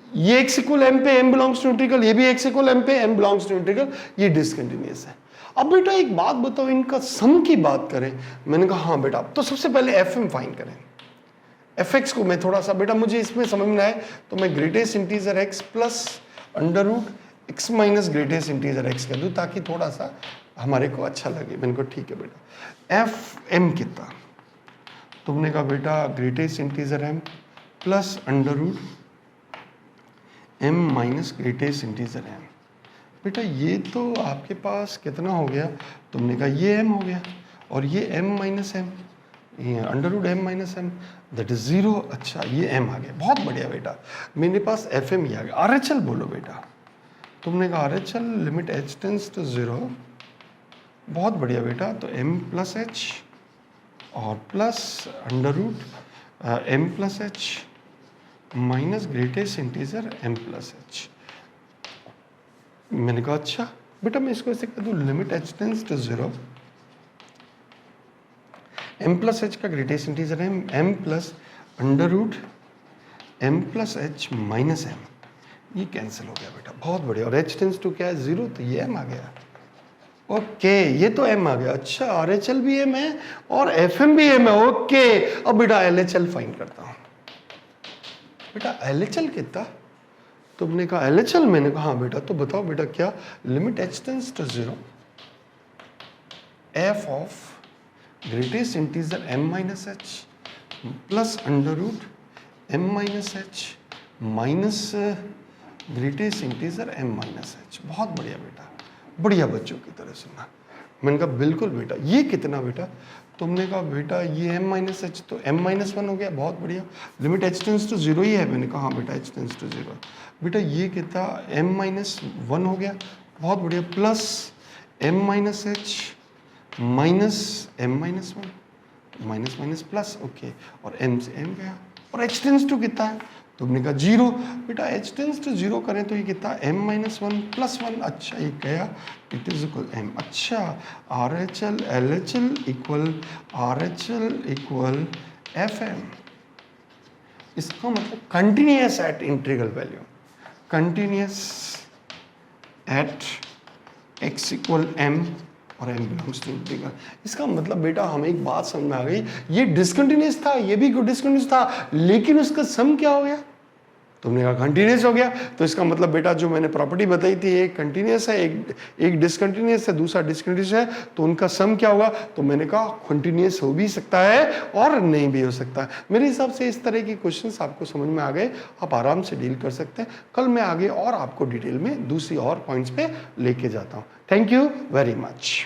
ये x इक्वल m पे m बिलोंग्स टू इंटीग्रल, ये भी x इक्वल m पे m बिलोंग्स टू इंटीग्रल, ये डिसकंटिन्यूअस है। अब बेटा एक बात बताओ, इनका सम की बात करें। मैंने कहा हाँ बेटा, तो सबसे पहले fm फाइंड करें। fx को मैं थोड़ा सा बेटा, मुझे इसमें समझ में आए तो मैं greatest integer x plus under root x minus greatest integer x कर दूँ, ताकि थोड़ा सा हमारे को अच्छा लगे। मैंने कहा ठीक है बेटा, fm कितना? तुमने कहा बेटा greatest integer m plus under root m minus greatest integer m। बेटा ये तो आपके पास कितना हो गया, तुमने कहा ये m हो गया और ये m माइनस m, ये under root m minus m, that is 0। अच्छा ये m आ गया, बहुत बढ़िया बेटा, मेरे पास fm ही आ गया। RHL बोलो बेटा, तुमने कहा RHL limit h tends to 0, बहुत बढ़िया बेटा। तो m प्लस h और plus under root m plus h minus greatest integer m plus h। मैंने कहा अच्छा बेटा मैं इसको ऐसे कर दूं, limit h tends to 0, m plus h का ग्रेटेस्ट इंटीजर है m plus under root m plus h minus m, ये कैंसिल हो गया बेटा, बहुत बढ़िया। और h टेंस टू क्या है 0, तो ये m आ गया। ओके ये तो m आ गया। अच्छा RHL भी m है और FM भी m है। ओके अब बेटा LHL फाइंड करता हूं। बेटा LHL कितना, तुमने कहा LHL, मैंने कहा हाँ बेटा, तो बताओ बेटा क्या, limit h tends to 0 f of greatest integer m minus h plus under root m minus h minus greatest integer m minus h। बहुत बढ़िया बेटा, बढ़िया बच्चों की तरह सुनना। मैंने कहा बिल्कुल बेटा, ये कितना बेटा, तुमने कहा बेटा ये m माइनस h, तो m माइनस 1 हो गया, बहुत बढ़िया। लिमिट h टेंस टू 0 ही है, मैंने कहा हाँ बेटा h टेंस टू 0। बेटा ये कितना m माइनस 1 हो गया, बहुत बढ़िया, plus m minus h minus m minus 1 minus minus plus, okay, और m से m गया। और h टेंस टू कितना है, तुमने कहा 0, बेटा h टेंस टू 0 करें तो ये कितना m माइनस 1 प्लस 1, अच्छा ये गया, इट इज इक्वल m। अच्छा RHL LHL equal RHL equal FM, इसका मतलब continuous at integral value, continuous at x equal m और m बिलोंग्स टू इंटीग्रल। इसका मतलब बेटा हमें एक बात समझ में आ गई, ये डिसकंटिन्यूअस था, ये भी डिसकंटिन्यूअस था, लेकिन उसका सम क्या हो गया, तुमने कहा कंटिन्यूअस हो गया। तो इसका मतलब बेटा जो मैंने प्रॉपर्टी बताई थी, एक कंटिन्यूअस है, एक डिसकंटिन्यूअस है, दूसरा डिसकंटिन्यूअस है, तो उनका सम क्या होगा, तो मैंने कहा कंटिन्यूअस हो भी सकता है और नहीं भी हो सकता है। मेरे हिसाब से इस तरह के क्वेश्चंस आपको समझ में आ गए, आप आराम से डील कर सकते हैं। कल मैं आगे और आपको डिटेल में दूसरी और पॉइंट्स पे लेके जाता हूँ। Thank you very much.